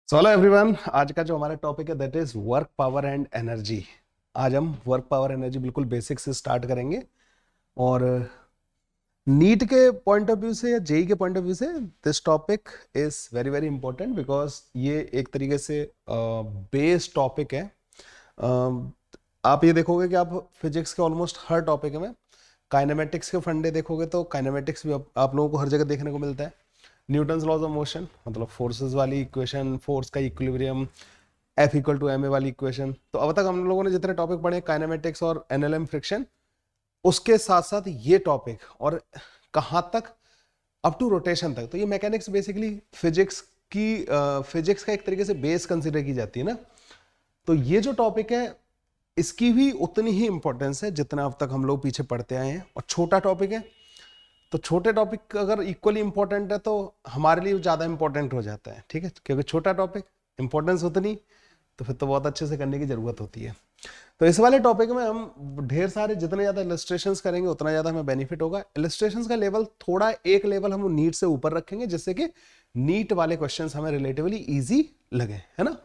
Hello everyone, आज का जो हमारा टॉपिक है that is work power and energy. आज हम वर्क पावर एनर्जी बिल्कुल बेसिक से स्टार्ट करेंगे और नीट के पॉइंट ऑफ व्यू से या जेई के पॉइंट ऑफ व्यू से this topic is very very important because ये एक तरीके से बेस टॉपिक है। आप ये देखोगे कि आप फिजिक्स के ऑलमोस्ट हर टॉपिक में काइनेमेटिक्स के फंडे देखोगे तो काइनेमेटिक्स भी आप लोगों को हर जगह देखने को मिलता है। न्यूटन्स लॉज ऑफ मोशन मतलब फोर्सेस वाली इक्वेशन, फोर्स का equilibrium, F equal to M A वाली इक्वेशन। तो अब तक हम लोगों ने जितने टॉपिक पढ़े काइनेमेटिक्स और एनएलएम फ्रिक्शन, उसके साथ साथ ये टॉपिक और कहाँ तक अप टू रोटेशन तक। तो ये मैकेनिक्स बेसिकली फिजिक्स की फिजिक्स का एक तरीके से बेस कंसिडर की जाती है ना। तो ये जो टॉपिक है इसकी भी उतनी ही इंपॉर्टेंस है जितना अब तक हम लोग पीछे पढ़ते आए हैं। और छोटा टॉपिक है तो छोटे टॉपिक अगर इक्वली इंपॉर्टेंट है तो हमारे लिए ज़्यादा इंपॉर्टेंट हो जाता है, ठीक है, क्योंकि छोटा टॉपिक इंपॉर्टेंस उतनी तो फिर तो बहुत अच्छे से करने की ज़रूरत होती है। तो इस वाले टॉपिक में हम ढेर सारे जितने ज़्यादा इलस्ट्रेशंस करेंगे उतना ज़्यादा हमें बेनिफिट होगा। इलस्ट्रेशंस का लेवल थोड़ा एक लेवल हम नीट से ऊपर रखेंगे जिससे कि नीट वाले क्वेश्चंस हमें रिलेटिवली ईजी लगे, है ना।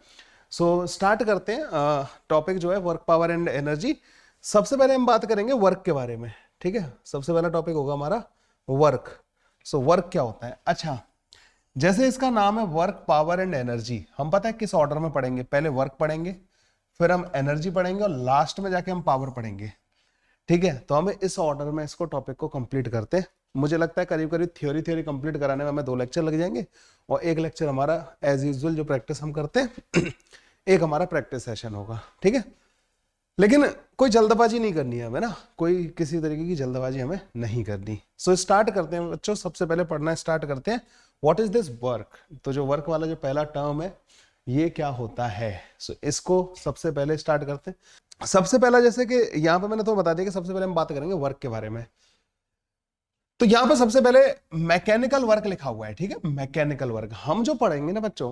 सो स्टार्ट करते हैं टॉपिक जो है वर्क पावर एंड एनर्जी। सबसे पहले हम बात करेंगे वर्क के बारे में, ठीक है। सबसे पहला टॉपिक होगा हमारा वर्क। सो वर्क क्या होता है? अच्छा, जैसे इसका नाम है वर्क पावर एंड एनर्जी, हम पता है किस ऑर्डर में पढ़ेंगे? पहले वर्क पढ़ेंगे, फिर हम एनर्जी पढ़ेंगे और लास्ट में जाके हम पावर पढ़ेंगे, ठीक है। तो हमें इस ऑर्डर में इसको टॉपिक को कंप्लीट करते हैं। मुझे लगता है करीब करीब थ्योरी कंप्लीट कराने में हमें 2 लेक्चर लग जाएंगे और एक लेक्चर हमारा एज यूजुअल जो प्रैक्टिस हम करते हैं एक हमारा प्रैक्टिस सेशन होगा, ठीक है। लेकिन कोई जल्दबाजी नहीं करनी है हमें ना, कोई किसी तरीके की जल्दबाजी हमें नहीं करनी। सो स्टार्ट करते हैं बच्चों। सबसे पहले पढ़ना स्टार्ट करते हैं व्हाट इज दिस वर्क। तो जो वर्क वाला जो पहला टर्म है ये क्या होता है, सो इसको सबसे पहले स्टार्ट करते हैं। सबसे पहला जैसे कि यहाँ पे मैंने तो बता दिया कि सबसे पहले हम बात करेंगे वर्क के बारे में। तो यहां पे सबसे पहले मैकेनिकल वर्क लिखा हुआ है, ठीक है। मैकेनिकल वर्क हम जो पढ़ेंगे ना बच्चों,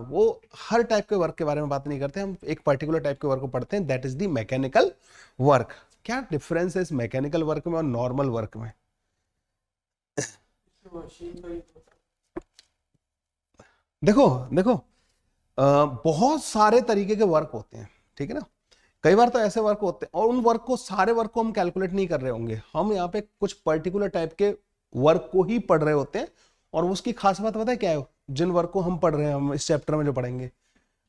वो हर टाइप के वर्क के बारे में बात नहीं करते, हम एक पर्टिकुलर टाइप के वर्क को पढ़ते हैं, that is the mechanical work. क्या डिफरेंस है इस मैकेनिकल वर्क में और नॉर्मल वर्क में? देखो देखो, बहुत सारे तरीके के वर्क होते हैं, ठीक है ना। कई बार तो ऐसे वर्क होते हैं और उन वर्क को सारे वर्क को हम कैलकुलेट नहीं कर रहे होंगे, हम यहाँ पे कुछ पर्टिकुलर टाइप के वर्क को ही पढ़ रहे होते हैं। और उसकी खास बात पता है क्या है? जिन वर्क को हम पढ़ रहे हैं, हम इस चैप्टर में जो पढ़ेंगे,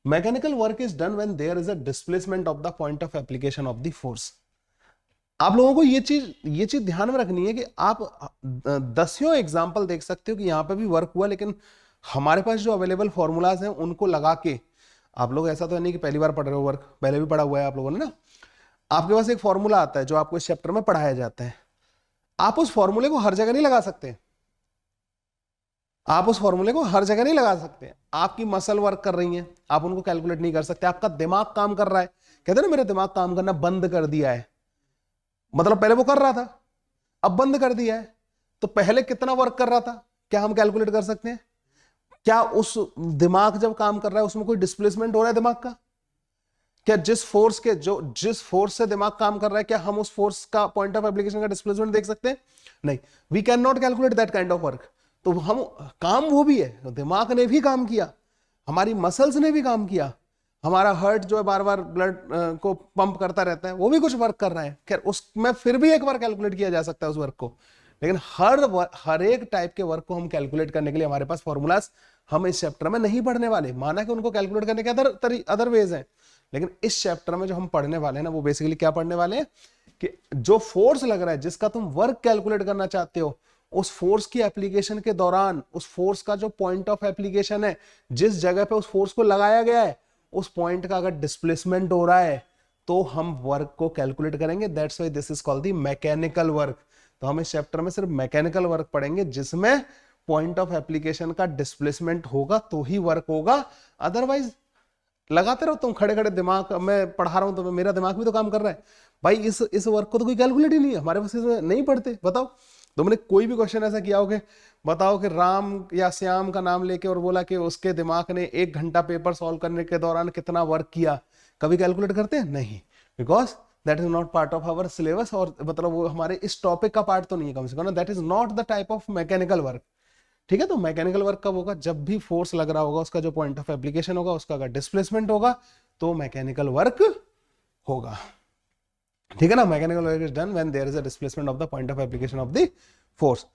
mechanical work is done when there is a displacement of the point of application of the force. आप लोगों को ये चीज ध्यान में रखनी है कि आप दसियों एग्जाम्पल देख सकते हो कि यहाँ पे भी वर्क हुआ, लेकिन हमारे पास जो अवेलेबल फॉर्मूलाज हैं उनको लगा के, आप लोग ऐसा तो नहीं कि पहली बार पढ़ रहे हो, वर्क पहले भी पढ़ा हुआ है आप लोगों ने ना। आपके पास एक फॉर्मूला आता है जो आपको इस चैप्टर में पढ़ाया जाता है, आप उस फॉर्मूले को हर जगह नहीं लगा सकते। आप उस फॉर्मूले को हर जगह नहीं लगा सकते। आपकी मसल वर्क कर रही है, आप उनको कैलकुलेट नहीं कर सकते। आपका दिमाग काम कर रहा है, कहते हैं ना मेरे दिमाग काम करना बंद कर दिया है, मतलब पहले वो कर रहा था अब बंद कर दिया है। तो पहले कितना वर्क कर रहा था, क्या हम कैलकुलेट कर सकते हैं? क्या उस दिमाग जब काम कर रहा है उसमें कोई डिस्प्लेसमेंट हो रहा है दिमाग का? क्या जिस फोर्स से दिमाग काम कर रहा है, क्या हम उस फोर्स का पॉइंट ऑफ एप्लीकेशन का डिस्प्लेसमेंट देख सकते हैं? नहीं, we can not calculate that kind of work. तो हम काम वो भी है, तो दिमाग ने भी काम किया, हमारी मसल्स ने भी काम किया, हमारा हार्ट जो है बार बार ब्लड को पंप करता रहता है, वो भी कुछ वर्क कर रहा है। खैर उसमें फिर भी एक बार कैलकुलेट किया जा सकता है उस वर्क को, लेकिन हर एक टाइप के वर्क को हम कैलकुलेट करने के लिए हमारे पास फॉर्मूलाज हम इस चैप्टर में नहीं पढ़ने वाले। माना कि उनको कैलकुलेट करने के अदर वेज हैं, लेकिन इस चैप्टर में जो हम पढ़ने वाले हैं ना, वो बेसिकली क्या पढ़ने वाले हैं कि जो फोर्स लग रहा है, जिसका तुम वर्क कैलकुलेट करना चाहते हो, उस फोर्स की एप्लीकेशन के दौरान उस फोर्स का जो पॉइंट ऑफ एप्लीकेशन है, जिस जगह पे उस फोर्स को लगाया गया है, उस पॉइंट का अगर डिस्प्लेसमेंट हो रहा है तो हम वर्क को कैलकुलेट करेंगे। That's why this is called the mechanical work. तो हम इस चैप्टर में सिर्फ मैकेनिकल वर्क पढ़ेंगे जिसमें पॉइंट ऑफ एप्लीकेशन का डिस्प्लेसमेंट होगा तो ही वर्क होगा। अदरवाइज लगाते रहो तुम खड़े खड़े दिमाग, मैं पढ़ा रहा हूं तो मेरा दिमाग भी तो काम कर रहा है भाई, इस वर्क को तो कोई कैलकुलेट ही नहीं है हमारे पास, इसमें नहीं पढ़ते। बताओ तुमने कोई भी क्वेश्चन ऐसा किया हो कि बताओ कि राम या श्याम का नाम लेके और बोला कि उसके दिमाग ने 1 घंटा पेपर सॉल्व करने के दौरान कितना वर्क किया, कभी कैलकुलेट करते हैं? नहीं, because that is not part of our syllabus, और मतलब वो हमारे इस टॉपिक का पार्ट तो नहीं है कम से कम ना। That is not the type of mechanical work, ठीक है। तो मैकेनिकल वर्क कब होगा, जब भी फोर्स लग रहा होगा, उसका जो पॉइंट ऑफ एप्लीकेशन होगा, उसका अगर डिस्प्लेसमेंट होगा तो मैकेनिकल वर्क होगा। ठीक है ना, mechanical work is done when there is a displacement of the point of application of the force.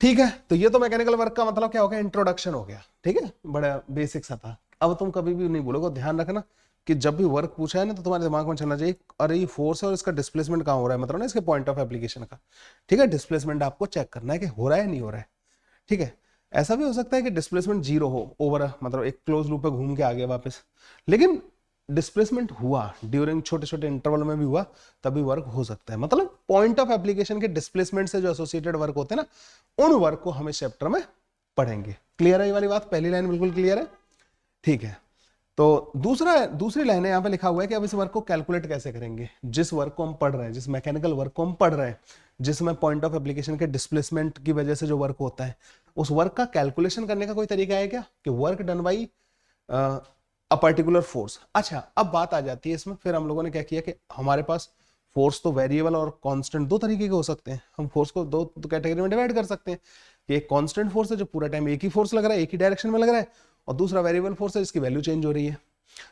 ठीक है, तो ये तो मैकेनिकल वर्क का मतलब क्या हो गया, इंट्रोडक्शन हो गया। ठीक है, बड़ा बेसिक सा था। अब तुम कभी भी नहीं बोलोगे, ध्यान रखना कि जब भी वर्क पूछा है ना, तो तुम्हारे दिमाग में चलना चाहिए अरे ये फोर्स है और इसका डिस्प्लेसमेंट कहाँ हो रहा है, मतलब ना इसके पॉइंट ऑफ एप्लीकेशन का। ठीक है, डिस्प्लेसमेंट आपको चेक करना है कि हो रहा है नहीं हो रहा है। ठीक है, ऐसा भी हो सकता है कि डिस्प्लेसमेंट जीरो हो ओवर, मतलब एक क्लोज लूप पे घूम के आ गया वापस, लेकिन डिस्प्लेसमेंट हुआ ड्यूरिंग छोटे छोटे इंटरवल में भी हुआ, तभी वर्क हो सकता है। मतलब पॉइंट ऑफ एप्लीकेशन के डिस्प्लेसमेंट से जो एसोसिएटेड वर्क होते हैं ना, उन वर्क को हम इस चैप्टर में पढ़ेंगे। क्लियर है ये वाली बात, पहली लाइन बिल्कुल क्लियर है। ठीक है, तो दूसरी लाइन है, यहाँ पे लिखा हुआ है कि अब इस वर्क को कैलकुलेट कैसे करेंगे। जिस वर्क को हम पढ़ रहे हैं, जिस मैकेनिकल वर्क को हम पढ़ रहे हैं, जिसमें पॉइंट ऑफ एप्लीकेशन के डिस्प्लेसमेंट की वजह से जो वर्क होता है, उस वर्क का कैलकुलेशन करने का कोई तरीका है क्या, कि work done by a particular force. अच्छा, अब बात आ जाती है इसमें, फिर हम लोगों ने क्या किया कि हमारे पास फोर्स तो वेरिएबल और कांस्टेंट दो तरीके के हो सकते हैं। हम फोर्स को दो कैटेगरी में डिवाइड कर सकते हैं कि एक कांस्टेंट फोर्स है जो पूरा टाइम एक ही फोर्स लग रहा है, एक ही डायरेक्शन में लग रहा है, और दूसरा वेरिएबल फोर्स है जिसकी वैल्यू चेंज हो रही है।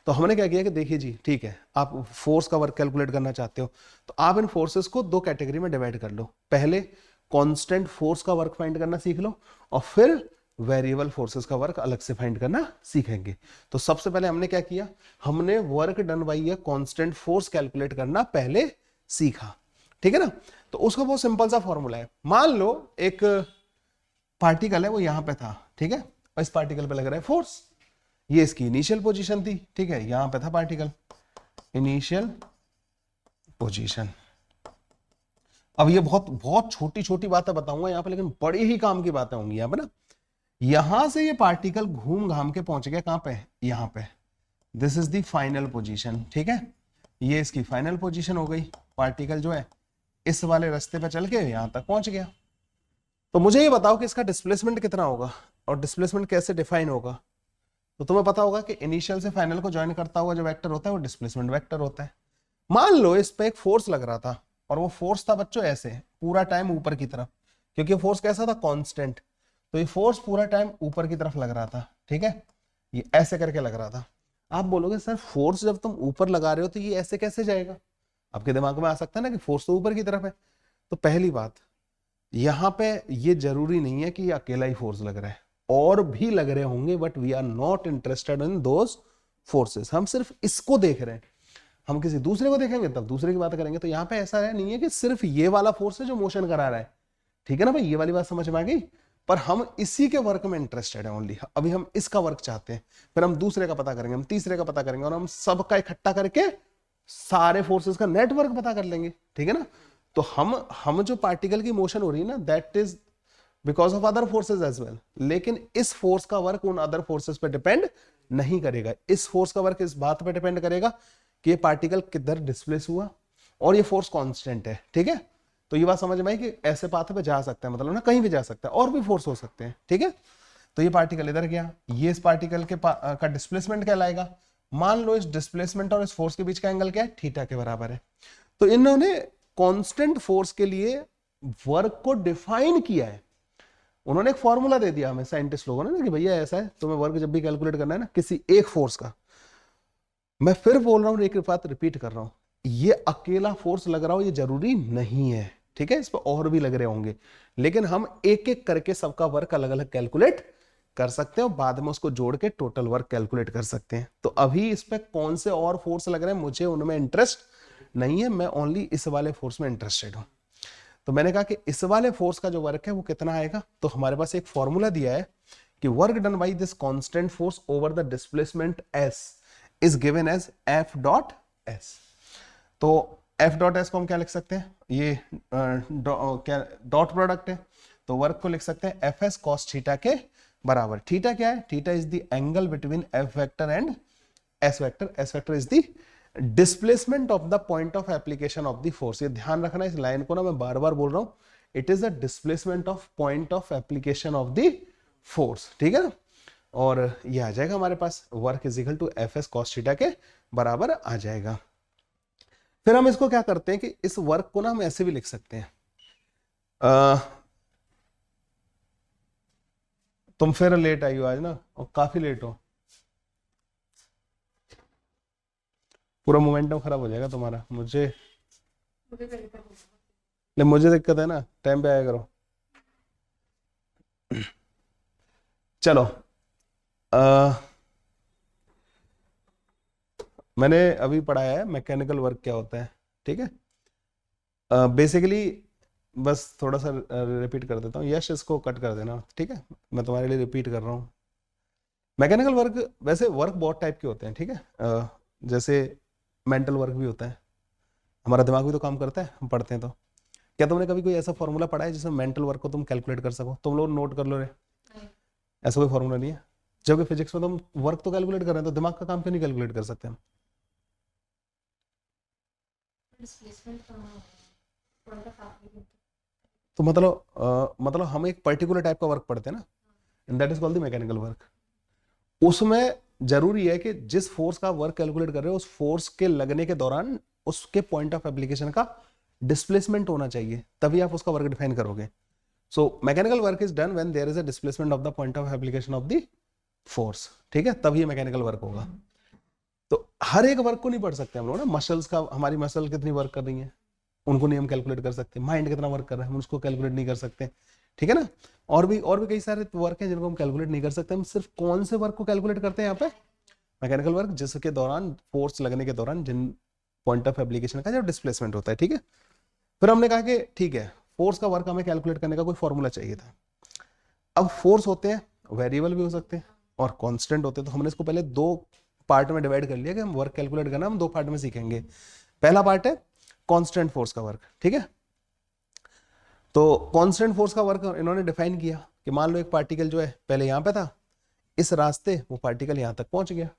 तो हमने क्या किया कि देखिए जी, ठीक है, आप फोर्स का वर्क कैलकुलेट करना चाहते हो तो आप इन फोर्सेस को दो कैटेगरी में डिवाइड कर लो। पहले कांस्टेंट फोर्स का वर्क फाइंड करना सीख लो, और फिर वेरिएबल फोर्सेस का वर्क अलग से फाइंड करना सीखेंगे। तो सबसे पहले हमने क्या किया, हमने work done by a constant force calculate करना पहले सीखा। ठीक है ना, तो उसका बहुत सिंपल सा फॉर्मूला है। मान लो एक पार्टिकल है, वो यहां पे था, ठीक है, और इस पार्टिकल पे लग रहा है फोर्स। ये इसकी इनिशियल पोजीशन थी, ठीक है, यहां पे था पार्टिकल, इनिशियल पोजीशन। अब ये बहुत बहुत छोटी छोटी बातें बताऊंगा यहां पे, लेकिन बड़ी ही काम की बातें होंगी यहां पे ना। यहां से ये पार्टिकल घूम घाम के पहुंच गया कहां पे, यहां पे, this is the final position. ठीक है, ये इसकी फाइनल पोजीशन हो गई। पार्टिकल जो है इस वाले रास्ते पे चल के यहां तक पहुंच गया। तो मुझे ये बताओ कि इसका डिस्प्लेसमेंट कितना होगा, और डिस्प्लेसमेंट कैसे डिफाइन होगा। तो तुम्हें पता होगा कि इनिशियल से फाइनल को ज्वाइन करता हुआ जो वेक्टर होता है वो डिस्प्लेसमेंट वेक्टर होता है। मान लो इस पे एक फोर्स लग रहा था, और वो फोर्स था बच्चों ऐसे पूरा टाइम ऊपर की तरफ, क्योंकि फोर्स कैसा था, कांस्टेंट। तो ये फोर्स पूरा टाइम ऊपर की तरफ लग रहा था। ठीक है, ये ऐसे करके लग रहा था। आप बोलोगे सर फोर्स जब तुम ऊपर लगा रहे हो तो ये ऐसे कैसे जाएगा, आपके दिमाग में आ सकता है ना कि फोर्स तो ऊपर की तरफ है। तो पहली बात, यहां पे ये जरूरी नहीं है कि ये अकेला ही फोर्स लग रहा है, और भी लग रहे होंगे, but we are not interested in those forces. हम सिर्फ इसको देख रहे हैं। हम किसी दूसरे को देखेंगे तब दूसरे की बात करेंगे। तो यहाँ पे ऐसा नहीं है कि सिर्फ ये वाला फोर्स है जो मोशन करा रहा है। ठीक है ना भाई, ये वाली बात समझ में आ गई। पर हम इसी के वर्क में इंटरेस्टेड है ओनली। अभी हम इसका वर्क चाहते हैं, फिर हम दूसरे का पता करेंगे, हम तीसरे का पता करेंगे, और हम सबका इकट्ठा करके सारे फोर्सेस का नेटवर्क पता कर लेंगे। ठीक है ना, तो हम जो पार्टिकल की मोशन हो रही है ना, that is because of other forces as well. लेकिन इस फोर्स का वर्क उन अदर फोर्सेस पे डिपेंड नहीं करेगा। इस फोर्स का वर्क इस बात पे डिपेंड करेगा कि ये पार्टिकल किधर डिस्प्लेस हुआ, और ये फोर्स कांस्टेंट है। ठीक है, तो ये बात समझ में आई कि ऐसे पाथ पे जा सकता है, मतलब ना कहीं भी जा सकता है, और भी फोर्स हो सकते हैं। ठीक है, तो ये पार्टिकल इधर गया, ये इस पार्टिकल के का डिस्प्लेसमेंट कहलाएगा। मान लो इस डिस्प्लेसमेंट और इस फोर्स के बीच का एंगल क्या है, थीटा के बराबर है। तो इन्होंने कांस्टेंट फोर्स के लिए वर्क को डिफाइन किया है। उन्होंने एक फॉर्मूला दे दिया हमें साइंटिस्ट लोगों ने ना, कि भैया ऐसा है, तुम्हें वर्क जब भी कैलकुलेट करना है ना किसी एक फोर्स का, मैं फिर बोल रहा हूं, एक बात रिपीट कर रहा हूं, ये अकेला फोर्स लग रहा हो ये जरूरी नहीं है। ठीक है, इस पर और भी लग रहे होंगे, लेकिन हम एक एक करके सबका वर्क अलग अलग कैलकुलेट कर सकते हैं, और बाद में उसको जोड़ के टोटल वर्क कैलकुलेट कर सकते हैं। तो अभी इस पे कौन से और फोर्स लग रहे हैं मुझे उनमें इंटरेस्ट नहीं है, मैं ओनली इस वाले फोर्स में इंटरेस्टेड हूं। तो मैंने कहा कि इस वाले फोर्स का जो वर्क है वो कितना आएगा, तो हमारे पास एक फॉर्मूला दिया है कि work done by this constant force over the displacement S is given as F dot S. तो एफ डॉट एस को हम क्या लिख सकते हैं, ये क्या डॉट प्रोडक्ट है, तो वर्क को लिख सकते हैं एफ एस कॉस थीटा के बराबर। थीटा क्या है, theta is the angle between F vector and S vector. S vector is the displacement of the point of application of the force. ये ध्यान रखना, इस लाइन को ना मैं बार बार बोल रहा हूं, it is the displacement of point of application of the force. ठीक है ना, और ये आ जाएगा हमारे पास work is equal to F S cos theta के बराबर आ जाएगा। फिर हम इसको क्या करते हैं कि इस वर्क को ना हम ऐसे भी लिख सकते हैं, तुम फिर लेट आई हो आज ना, और काफी लेट हो, पूरा मोमेंटम खराब हो जाएगा तुम्हारा। मुझे नहीं, मुझे दिक्कत है ना, टाइम पे आया करो। चलो, अ, मैंने अभी पढ़ाया है मैकेनिकल वर्क क्या होता है, ठीक है। बेसिकली बस थोड़ा सा रिपीट कर देता हूँ, यश इसको कट कर देना, ठीक है। मैं तुम्हारे लिए रिपीट कर रहा हूँ। मैकेनिकल वर्क, वैसे वर्क बहुत टाइप के होते हैं, ठीक है। जैसे मेंटल वर्क भी होता है, हमारा दिमाग भी तो काम करता है, हम पढ़ते हैं तो। क्या तुमने कभी कोई ऐसा फॉर्मूला पढ़ा है जिसमें मेंटल वर्क को तुम कैलकुलेट कर सको? तुम लोग नोट कर लो रे, ऐसा कोई फॉर्मूला नहीं है। जबकि फिजिक्स में तुम वर्क तो कैलकुलेट कर रहे हैं, तो दिमाग का काम क्यों नहीं कैलकुलेट कर सकते हम? तो मतलब हम एक पर्टिकुलर टाइप का वर्क पढ़ते हैं ना, and that is called the mechanical work. उसमें जरूरी है कि जिस फोर्स का वर्क कैलकुलेट कर रहे हो, उस फोर्स के लगने के दौरान उसके पॉइंट ऑफ एप्लीकेशन का डिस्प्लेसमेंट होना चाहिए, तभी आप उसका वर्क डिफाइन करोगे। So mechanical work is done when there is a displacement of the point of application of the force, ठीक है, तभी मैकेनिकल वर्क होगा। तो हर एक वर्क को नहीं पढ़ सकते हम लोग ना, मसल्स का, हमारी मसल कितनी वर्क कर रही है उनको नहीं हम कैलकुलेट कर सकते, माइंड कितना वर्क कर रहा है हम उसको कैलकुलेट नहीं कर सकते, ठीक है ना। और भी कई सारे वर्क हैं जिनको हम कैलकुलेट नहीं कर सकते। हम सिर्फ कौन से वर्क को कैलकुलेट करते हैं यहाँ पे? मैकेनिकल वर्क, जिसके दौरान फोर्स लगने के दौरान जिन पॉइंट ऑफ एप्लीकेशन का जो डिस्प्लेसमेंट होता है, ठीक है। फिर हमने कहा कि ठीक है, फोर्स का वर्क हमें कैलकुलेट करने का कोई फॉर्मूला चाहिए था। अब फोर्स होते हैं, वेरिएबल भी हो सकते हैं और कांस्टेंट होते हैं। तो हमने इसको पहले दो पार्ट में डिवाइड कर लिया कि हम वर्क कैलकुलेट करना हम दो पार्ट में सीखेंगे। पहला पार्ट है कांस्टेंट फोर्स का वर्क, ठीक है। तो कांस्टेंट फोर्स का वर्क इन्होंने डिफाइन किया कि मान लो एक पार्टिकल जो है पहले यहां पे था, इस रास्ते वो पार्टिकल यहां तक पहुंच गया,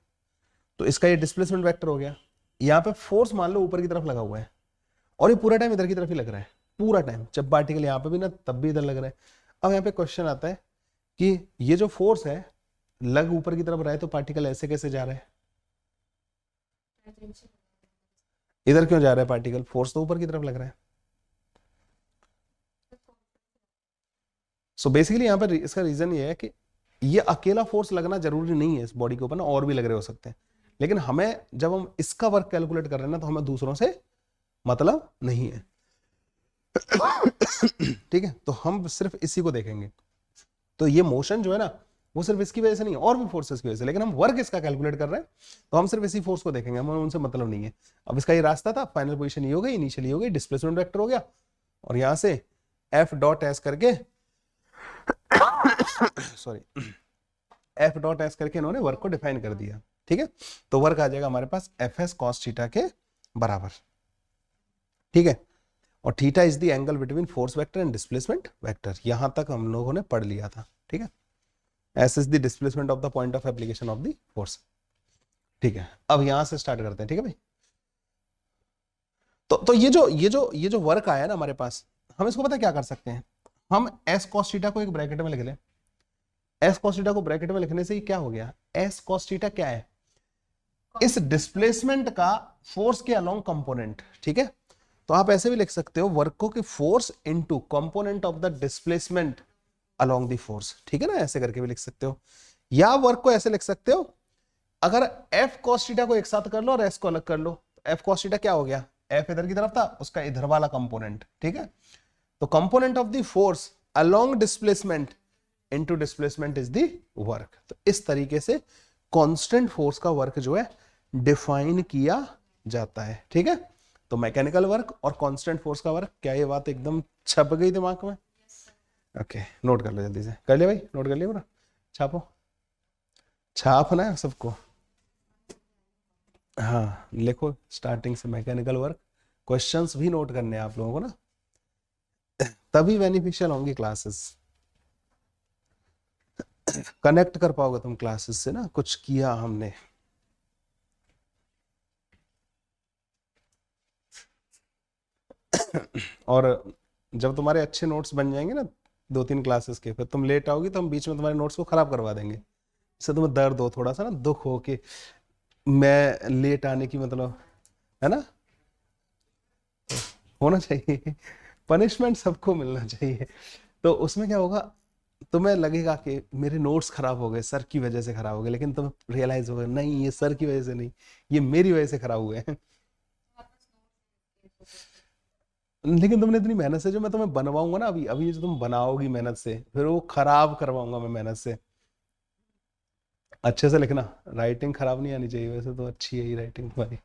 तो इसका ये डिस्प्लेसमेंट वेक्टर हो गया। यहाँ पे फोर्स मान लो ऊपर की तरफ लगा हुआ है, और ये पूरा टाइम इधर की तरफ ही लग रहा है, पूरा टाइम, जब पार्टिकल यहाँ पे भी ना तब भी इधर लग रहा है। अब यहाँ पे क्वेश्चन आता है कि ये जो फोर्स है लग ऊपर की तरफ रहा है, तो पार्टिकल ऐसे कैसे जा रहा है? इधर क्यों जा रहा है पार्टिकल? फोर्स तो ऊपर की तरफ लग रहा है। सो बेसिकली यहाँ पर इसका रीजन ये है कि ये अकेला फोर्स लगना जरूरी नहीं है इस बॉडी के ऊपर ना, और भी लग रहे हो सकते हैं। लेकिन हमें जब हम इसका वर्क कैलकुलेट कर रहे हैं ना, तो हमें दूसरों से मतलब नहीं है। ठीक है, तो हम सिर्फ इसी को देखेंगे। तो ये मोशन जो है ना, वो सिर्फ इसकी वजह से नहीं, और भी फोर्सेस की वजह से, लेकिन हम वर्क इसका कैलकुलेट कर रहे हैं, तो हम सिर्फ इसी फोर्स को देखेंगे, हमें उनसे मतलब नहीं है। अब इसका ये रास्ता था, फाइनल पोजीशन ये हो गई, इनिशियली हो गई, डिस्प्लेसमेंट वेक्टर हो गया, और यहां से एफ डॉट एस करके सॉरी एफ डॉट एस करके इन्होंने वर्क को डिफाइन कर दिया, ठीक है। तो वर्क आ जाएगा हमारे पास एफ एस कॉस थीटा के बराबर, ठीक है। और theta is the angle between force vector and displacement vector, यहां तक हम लोगों ने पढ़ लिया था, ठीक है। S is the displacement of the point of application of the force, ठीक है। अब यहां से स्टार्ट करते हैं, ठीक है भाई। तो ये जो वर्क आया ना हमारे पास, हम इसको पता क्या कर सकते हैं? हम एस कॉस थीटा को एक ब्रैकेट में लिख लें। एस कॉस थीटा को ब्रैकेट में लिखने से ही क्या हो गया? एस कॉस थीटा क्या है? इस डिस्प्लेसमेंट का फोर्स के अलोंग कंपोनेंट, ठीक है। तो आप ऐसे भी लिख सकते हो वर्क को कि force into component of the displacement along the force, ठीक है ना, ऐसे करके भी लिख सकते हो। या वर्क को ऐसे लिख सकते हो, अगर एफ कॉस थीटा को एक साथ कर लो और एस को अलग कर लो, एफ कॉस थीटा क्या हो गया? एफ इधर की तरफ था, उसका इधर वाला कंपोनेंट, ठीक है। तो component of the force along displacement into displacement is the work. तो इस तरीके से कांस्टेंट फोर्स का वर्क जो है डिफाइन किया जाता है, ठीक है। तो मैकेनिकल वर्क और कांस्टेंट फोर्स का वर्क, क्या ये बात एकदम छप गई दिमाग में? ओके, नोट कर लो जल्दी से, कर लिया भाई, नोट कर लिया पूरा, छापो, छापना है सबको। हाँ लिखो स्टार्टिंग से मैकेनिकल वर्क, क्वेश्चंस भी नोट करने हैं आप लोगों को ना, तभी बेनिफिशियल होंगी क्लासेस, कनेक्ट कर पाओगे तुम क्लासेस से ना, कुछ किया हमने। और जब तुम्हारे अच्छे नोट्स बन जाएंगे ना 2-3 क्लासेस के, फिर तुम लेट आओगी तो हम बीच में तुम्हारे नोट्स को खराब करवा देंगे। इससे तुम्हें दर्द हो, थोड़ा सा ना दुख हो कि मैं लेट आने की, मतलब, है ना, होना चाहिए, पनिशमेंट सबको मिलना चाहिए। तो उसमें क्या होगा, तुम्हें लगेगा कि मेरे नोट्स खराब हो गए, सर की वजह से खराब हो गए, लेकिन तुम रियलाइज हो गए नहीं, ये सर की वजह से नहीं, ये मेरी वजह से खराब हुए हैं। लेकिन तुमने इतनी मेहनत से, जो मैं तुम्हें बनवाऊंगा ना अभी अभी, जो तुम बनाओगी मेहनत से, फिर वो खराब करवाऊंगा मैं मेहनत से। अच्छे से लिखना, राइटिंग खराब नहीं आनी चाहिए, वैसे तो अच्छी है ही राइटिंग तुम्हारी।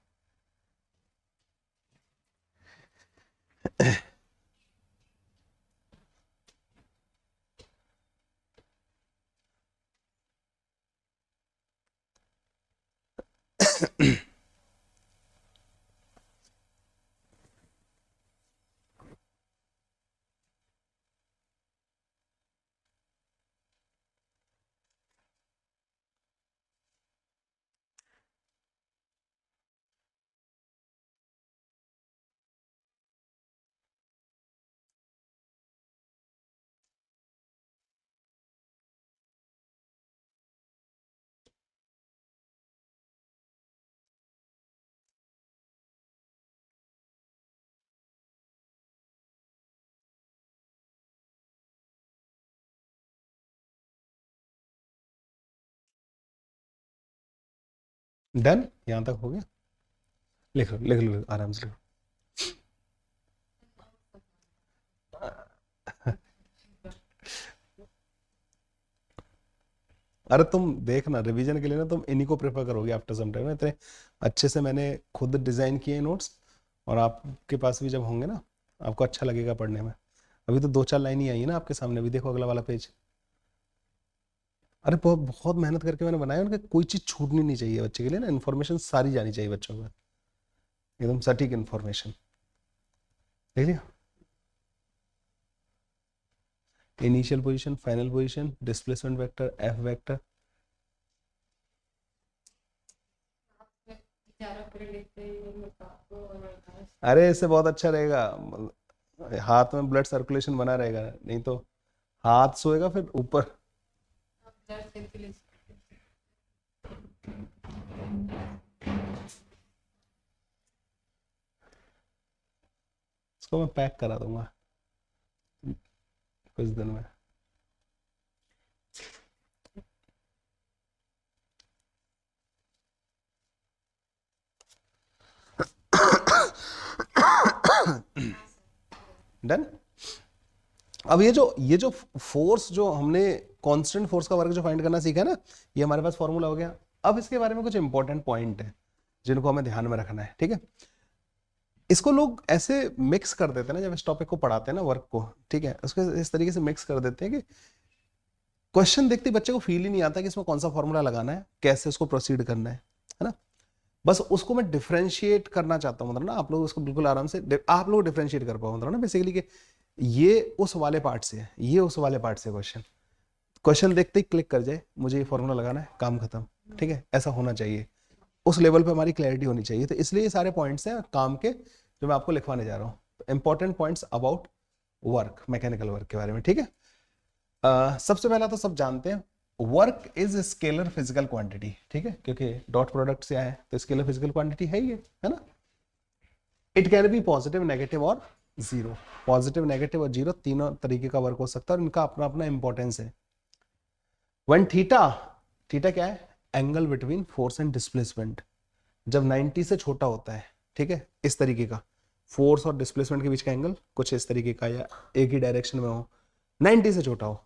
डन, यहाँ तक हो गया। लिख लो लिख लो, आराम से लिखो। अरे तुम देखना, रिवीजन के लिए ना तुम इन्हीं को प्रेफर करोगे आफ्टर सम टाइम ना, इतने अच्छे से मैंने खुद डिजाइन किए नोट्स, और आपके पास भी जब होंगे ना, आपको अच्छा लगेगा पढ़ने में। अभी तो दो चार लाइन ही आई है ना आपके सामने, अभी देखो अगला वाला पेज। अरे बहुत बहुत मेहनत करके मैंने बनाया, उनके कोई चीज छूटनी नहीं चाहिए बच्चे के लिए ना, इन्फॉर्मेशन सारी जानी चाहिए बच्चों को, एकदम सटीक इन्फॉर्मेशन। देख लिया, initial position, final position, displacement vector, F vector. अरे इससे बहुत अच्छा रहेगा, हाथ में ब्लड सर्कुलेशन बना रहेगा, नहीं तो हाथ सोएगा फिर ऊपर। इसको मैं पैक करा दूंगा कुछ दिन में। डन। अब ये जो फोर्स, जो हमने कांस्टेंट फोर्स का वर्क जो फाइंड करना सीखा ना, ये हमारे पास फॉर्मूला हो गया। अब इसके बारे में कुछ इंपॉर्टेंट पॉइंट है जिनको हमें ध्यान में रखना है, ठीक है। इसको लोग ऐसे मिक्स कर देते हैं ना, जब इस टॉपिक को पढ़ाते हैं ना, वर्क को, ठीक है, उसको इस तरीके से मिक्स कर देते हैं कि क्वेश्चन देखते ही बच्चे को फील ही नहीं आता कि इसमें कौन सा फॉर्मूला लगाना है, कैसे उसको प्रोसीड करना है ना। बस उसको मैं डिफरेंशिएट करना चाहता हूँ, मतलब ना आप लोग उसको बिल्कुल आराम से आप लोग डिफरेंशिएट कर पाओ, मतलब ना बेसिकली कि ये उस वाले पार्ट से है, ये उस वाले पार्ट से क्वेश्चन, क्वेश्चन देखते ही क्लिक कर जाए, मुझे ये फॉर्मूला लगाना है, काम खत्म, ठीक है, ऐसा होना चाहिए। उस लेवल पे हमारी क्लैरिटी होनी चाहिए। तो इसलिए ये सारे पॉइंट्स हैं काम के, जो मैं आपको लिखवाने जा रहा हूँ, important points about work, mechanical work के बारे में, ठीक है। सबसे पहला तो सब जानते हैं, work is scalar physical quantity, ठीक है, क्योंकि डॉट प्रोडक्ट से आया है तो स्केलर फिजिकल क्वांटिटी है ही है ना। It can B positive, negative और जीरो। पॉजिटिव, नेगेटिव और जीरो तीनों तरीके का वर्क हो सकता है, और इनका अपना अपना इंपॉर्टेंस है। वन थीटा, थीटा क्या है, angle between force and displacement, जब 90 से छोटा होता है, ठीक है, इस तरीके का फोर्स और डिस्प्लेसमेंट के बीच का एंगल कुछ इस तरीके का, या एक ही डायरेक्शन में हो, 90 से छोटा हो,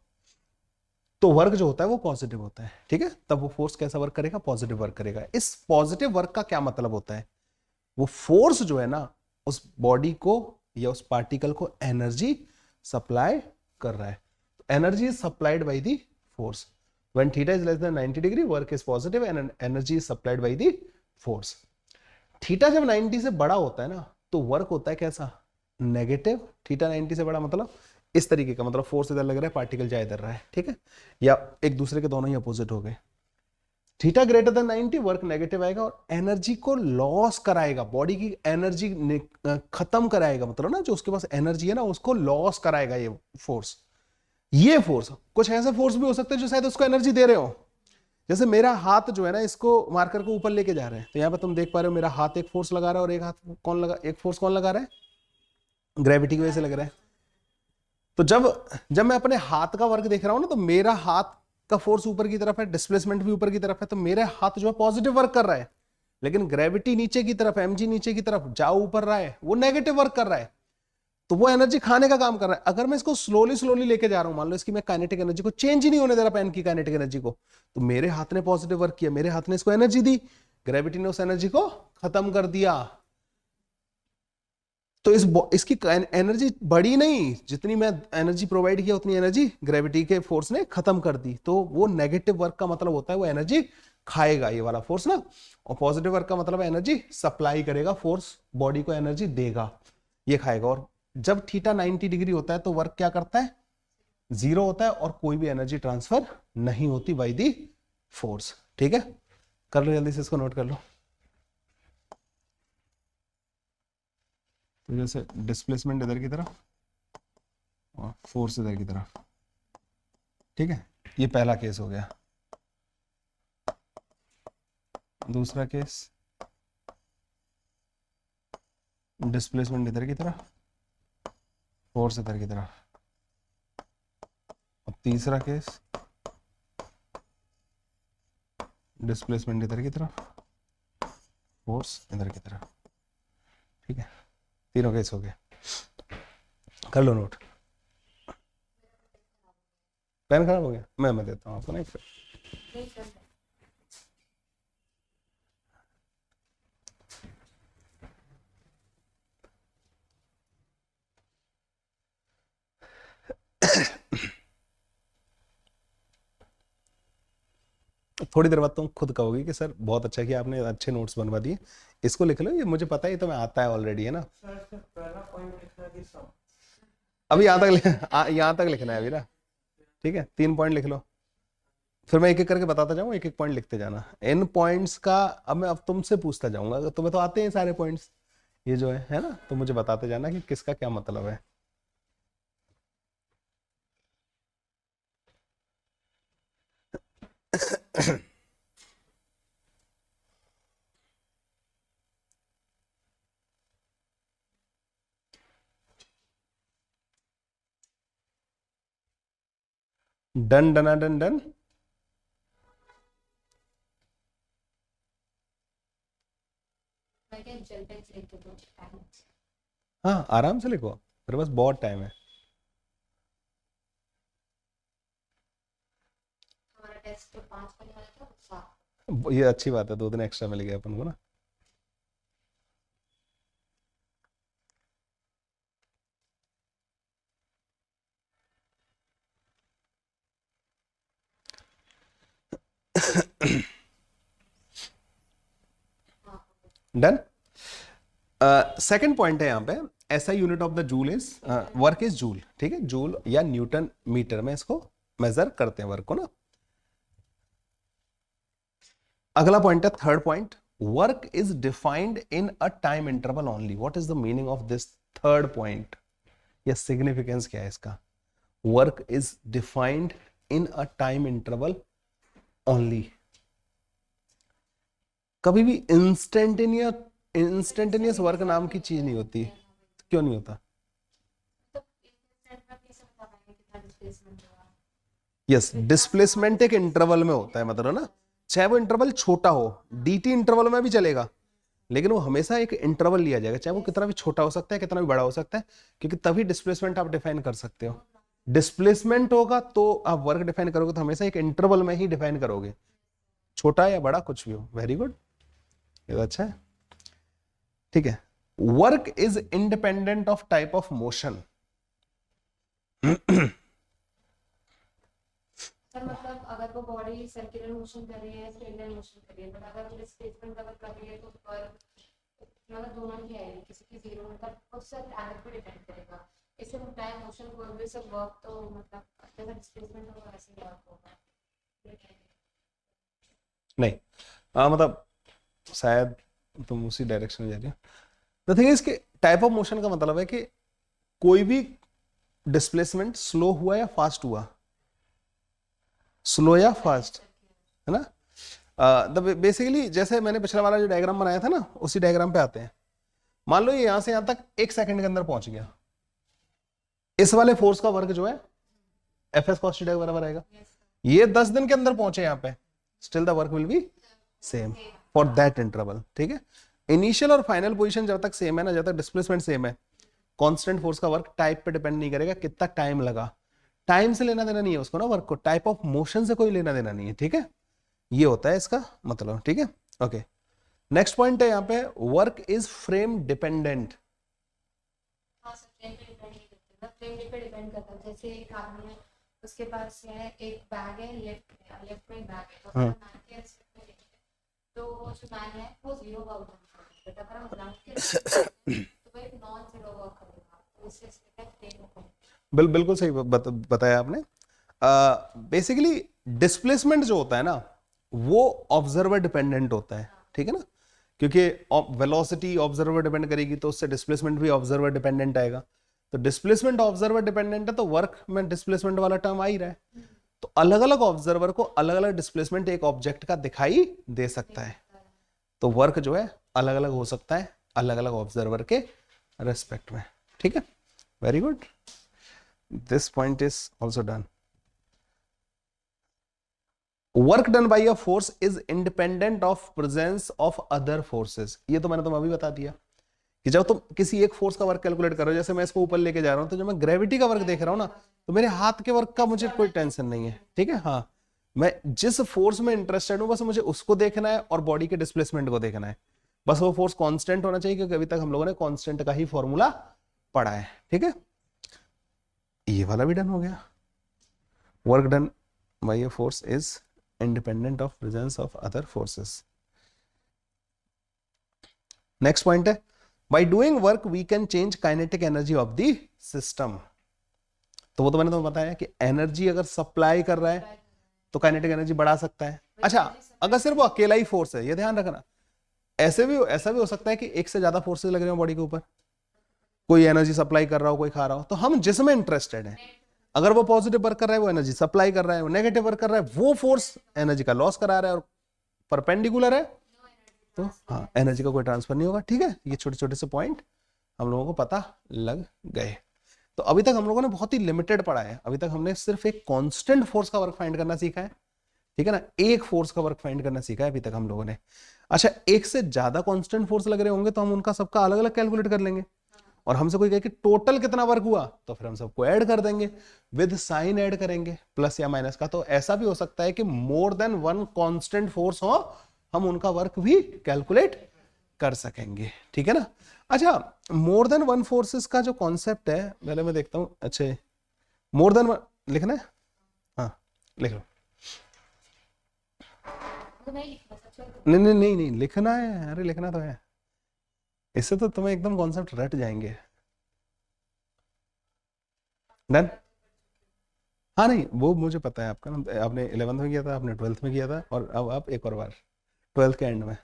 तो वर्क जो होता है वो पॉजिटिव होता है, ठीक है। तब वो फोर्स कैसा वर्क करेगा, पॉजिटिव वर्क करेगा। इस पॉजिटिव वर्क का क्या मतलब होता है, वो फोर्स जो है ना, उस बॉडी को या उस पार्टिकल को एनर्जी सप्लाई कर रहा है। Energy is supplied by the force. When theta is less than 90 degree, work is positive and energy is supplied by the force. Theta जब 90 से बड़ा होता है ना, तो वर्क होता है कैसा, नेगेटिव। थीटा 90 से बड़ा मतलब इस तरीके का, मतलब फोर्स इधर लग रहा है, पार्टिकल जा इधर रहा है, ठीक है, या एक दूसरे के दोनों ही अपोजिट हो गए। Theta greater than 90, work negative आएगा और एनर्जी को लॉस कराएगा, बॉडी की एनर्जी खत्म कराएगा, मतलब ना जो उसके पास एनर्जी है ना, उसको लॉस कराएगा ये फोर्स। ये फोर्स, कुछ ऐसे फोर्स भी हो सकते हैं जो शायद उसको एनर्जी दे रहे हो, जैसे मेरा हाथ जो है ना, इसको मार्कर को ऊपर लेके जा रहे हैं, तो यहाँ पर तुम देख पा रहे हो मेरा हाथ एक फोर्स लगा रहा है, और एक हाथ कौन लगा, एक फोर्स कौन लगा रहा है, ग्रेविटी की वजह से लग रहा है। तो जब जब मैं अपने हाथ का वर्क देख रहा हूं ना, तो मेरा हाथ का फोर्स ऊपर की तरफ है, डिस्प्लेसमेंट भी ऊपर की तरफ है, तो मेरे हाथ जो है पॉजिटिव वर्क कर रहा है, लेकिन ग्रेविटी नीचे की तरफ, mg नीचे की तरफ, जाओ ऊपर रहा है, वो नेगेटिव वर्क कर रहा है, तो वो एनर्जी खाने का काम कर रहा है। अगर मैं इसको स्लोली स्लोली लेके जा रहा हूं, मान लो इसकी मैं काइनेटिक एनर्जी को चेंज ही नहीं होने दे रहा पेन की काइनेटिक एनर्जी को, तो मेरे हाथ ने पॉजिटिव वर्क किया, मेरे हाथ ने इसको एनर्जी दी, ग्रेविटी ने उस एनर्जी को खत्म कर दिया। तो इसकी एनर्जी बढ़ी नहीं, जितनी मैं एनर्जी प्रोवाइड किया उतनी एनर्जी ग्रेविटी के फोर्स ने खत्म कर दी। तो वो नेगेटिव वर्क का मतलब होता है वो एनर्जी खाएगा, ये वाला फोर्स ना, और पॉजिटिव वर्क का मतलब एनर्जी सप्लाई करेगा, फोर्स बॉडी को एनर्जी देगा, ये खाएगा। और जब थीटा 90 डिग्री होता है तो वर्क क्या करता है, 0 होता है, और कोई भी एनर्जी ट्रांसफर नहीं होती बाय दी फोर्स। ठीक है, कर लो जल्दी से, इसको नोट कर लो। तो जैसे डिस्प्लेसमेंट इधर की तरफ और फोर्स इधर की तरफ, ठीक है, ये पहला केस हो गया। दूसरा केस डिस्प्लेसमेंट इधर की तरफ, फोर्स इधर की तरफ। और तीसरा केस डिस्प्लेसमेंट इधर की तरफ, फोर्स इधर की तरफ। ठीक है, तीनों केस हो गए, कर लो नोट। पेन खराब हो गया, मैं देता हूँ आपको ना एक पेन। थोड़ी देर बाद तुम खुद कहोगे कि सर बहुत अच्छा किया आपने, अच्छे नोट्स बनवा दिए, इसको लिख लो, ये मुझे पता है, ये तो मैं आता है ऑलरेडी, है ना। अभी यहाँ तक लिखना है अभी ना, ठीक है, 3 पॉइंट लिख लो, फिर मैं एक एक करके बताता जाऊँ, एक एक पॉइंट लिखते जाना। इन पॉइंट्स का अब तुमसे पूछता जाऊंगा, तुम्हें तो आते हैं सारे पॉइंट्स, ये जो है ना, तो मुझे बताते जाना कि किसका क्या मतलब है। डन डना डन डन। हाँ आराम से लिखो, मेरे पास बहुत टाइम है। ये अच्छी बात है, 2 दिन एक्स्ट्रा मिल गया अपन को ना। डन। सेकंड पॉइंट है यहाँ पे, ऐसा unit of the joule is work is joule, ठीक है, जूल या न्यूटन मीटर में इसको मेजर करते हैं वर्क को ना। अगला पॉइंट है third point, work is defined in a time interval only. What is the meaning of this third point, या सिग्निफिकेंस क्या है इसका। Work is defined in a time interval only. कभी भी इंस्टेंटेनियस वर्क नाम की चीज नहीं होती, क्यों नहीं होता। यस, डिस्प्लेसमेंट एक इंटरवल में होता है, मतलब ना, चाहे वो इंटरवल छोटा हो, dt इंटरवल में भी चलेगा, लेकिन वो हमेशा एक इंटरवल लिया जाएगा, चाहे वो कितना भी छोटा हो सकता है, कितना भी बड़ा हो सकता है, क्योंकि तभी डिस्प्लेसमेंट आप डिफाइन कर सकते हो। डिस्प्लेसमेंट होगा तो आप वर्क डिफाइन करोगे तो हमेशा एक इंटरवल में ही डिफाइन करोगे, छोटा या बड़ा कुछ भी हो। वेरी गुड, ये तो अच्छा है। ठीक है, work is independent of type of motion. Sir मतलब अगर वो बॉडी सर्कुलर मोशन कर रही है, स्ट्रेट मोशन कर रही है, बट अगर वो डिस्प्लेसमेंट कवर कर रही है तो पर मतलब दोनों की आएगी, किसी की जीरो, मतलब उससे टाइम पे डिपेंड करेगा। इससे टाइम मोशन को भी सब वर्क तो मतलब जैसा डिस्प्लेसमेंट होगा वैसे वर्क होगा। नहीं, मतलब शायद तुम उसी डायरेक्शन में जा रही हो। द थिंग इज कि टाइप ऑफ मोशन का मतलब है कि कोई भी डिस्प्लेसमेंट स्लो हुआ या फास्ट हुआ, स्लो या फास्ट, है ना। बेसिकली जैसे मैंने पिछला वाला जो डायग्राम बनाया था ना, उसी डायग्राम पे आते हैं। मान लो ये यहां से यहां तक 1 सेकंड के अंदर पहुंच गया, इस वाले फोर्स का वर्क जो है एफ एस कॉस थीटा के बराबर आएगा। ये 10 दिन के अंदर पहुंचे यहाँ पे, still the work will be same for that interval. ठीक है, इनिशियल और फाइनल पोजीशन जब तक सेम है ना, जब तक डिस्प्लेसमेंट सेम है, कांस्टेंट फोर्स का वर्क टाइप पे डिपेंड नहीं करेगा, कितना टाइम लगा, टाइम से लेना देना नहीं है उसको ना, वर्क को टाइप ऑफ मोशन से कोई लेना देना नहीं है। ठीक है, ये होता है इसका मतलब। ठीक है, ओके। नेक्स्ट पॉइंट है यहाँ पे, वर्क इज फ्रेम डिपेंडेंट। हाँ सर, फ्रेम पे डिपेंड नहीं करता, फ्रेम पे डिपेंड करता है। जैसे एक आदमी है, उसके पास है एक बैग है, लेफ्ट में एक बैग है, तो अगर हम मैन के रेस्पेक्ट में देखें तो जो मैन है वो जीरो का उठाना है, अगर हम ग्राउंड के रेस्पेक्ट में तो वो एक नॉन जीरो वर्क करेगा, तो इससे फ्रेम बिल्कुल सही बताया आपने। बेसिकली डिस्प्लेसमेंट जो होता है ना, वो ऑब्जर्वर डिपेंडेंट होता है। ठीक है ना, क्योंकि वेलोसिटी ऑब्जर्वर डिपेंड करेगी, तो उससे डिस्प्लेसमेंट भी ऑब्जर्वर डिपेंडेंट आएगा। तो डिस्प्लेसमेंट ऑब्जर्वर डिपेंडेंट है, तो वर्क में डिस्प्लेसमेंट वाला टर्म आ ही रहा है। तो अलग अलग ऑब्जर्वर को अलग अलग डिस्प्लेसमेंट एक ऑब्जेक्ट का दिखाई दे सकता है, तो वर्क जो है अलग अलग हो सकता है अलग अलग ऑब्जर्वर के रेस्पेक्ट में। ठीक है, very good, this point is also done. Work done by a force is independent of presence of other forces. ये तो मैंने तुम्हें अभी बता दिया कि जब तुम किसी एक फोर्स का वर्क कैलकुलेट कर रहे हो, जैसे मैं इसको ऊपर लेके जा रहा हूं, तो जब मैं ग्रेविटी का वर्क देख रहा हूं ना, तो मेरे हाथ के वर्क का मुझे कोई टेंशन नहीं है। ठीक है, हाँ, मैं जिस फोर्स में इंटरेस्टेड हूं बस मुझे उसको देखना है और बॉडी के डिस्प्लेसमेंट को देखना है। बस वो फोर्स कांस्टेंट होना चाहिए, क्योंकि अभी तक हम लोगों ने कांस्टेंट का ही फॉर्मूला पढ़ा है। ठीक है, ये वाला भी डन हो गया। Work done by a force is independent of presence of other forces. Next point है, by doing work we can change kinetic energy of the system. तो वो तो मैंने तुम्हें बताया कि एनर्जी अगर सप्लाई कर रहा है तो काइनेटिक एनर्जी बढ़ा सकता है। अच्छा, अगर सिर्फ वो अकेला ही फोर्स है, ये ध्यान रखना, ऐसा भी हो सकता है कि एक से ज्यादा फोर्सेस लग रहे हो बॉडी के ऊपर, कोई एनर्जी सप्लाई कर रहा हो, कोई खा रहा हो, तो हम जिसमें इंटरेस्टेड है, अगर वो पॉजिटिव वर्क कर रहा है वो एनर्जी सप्लाई कर रहा है, वो नेगेटिव वर्क कर रहा है वो फोर्स एनर्जी का लॉस करा रहा है, और परपेंडिकुलर है तो हाँ, एनर्जी का कोई ट्रांसफर नहीं होगा। ठीक है, ये छोटे छोटे से पॉइंट हम लोगों को पता लग गए। तो अभी तक हम लोगों ने बहुत ही लिमिटेड पढ़ा है, अभी तक हमने सिर्फ एक कांस्टेंट फोर्स का वर्क फाइंड करना सीखा है। ठीक है ना, एक फोर्स का वर्क फाइंड करना सीखा है अभी तक हम लोगों ने। अच्छा, एक से ज्यादा कांस्टेंट फोर्स लग रहे होंगे तो हम उनका सबका अलग अलग कैलकुलेट कर लेंगे, और हमसे कोई कहे कि टोटल कितना वर्क हुआ, तो फिर हम सबको ऐड कर देंगे, विद साइन ऐड करेंगे प्लस या माइनस का। तो ऐसा भी हो सकता है कि more than one constant force हो, हम उनका वर्क भी कैलकुलेट कर सकेंगे। ठीक है ना। अच्छा, मोर देन वन फोर्सेस का जो कॉन्सेप्ट है, पहले मैं देखता हूं। अच्छा, मोर देन वन लिखना है, हाँ लिख लो। नहीं नहीं नहीं नहीं, लिखना है, अरे लिखना तो है, इससे तो तुम्हें एकदम कॉन्सेप्ट रट जाएंगे। डन। हाँ नहीं, वो मुझे पता है आपका ना, आपने 11th में किया था, आपने 12th में किया था, और अब आप एक और बार 12th के एंड में।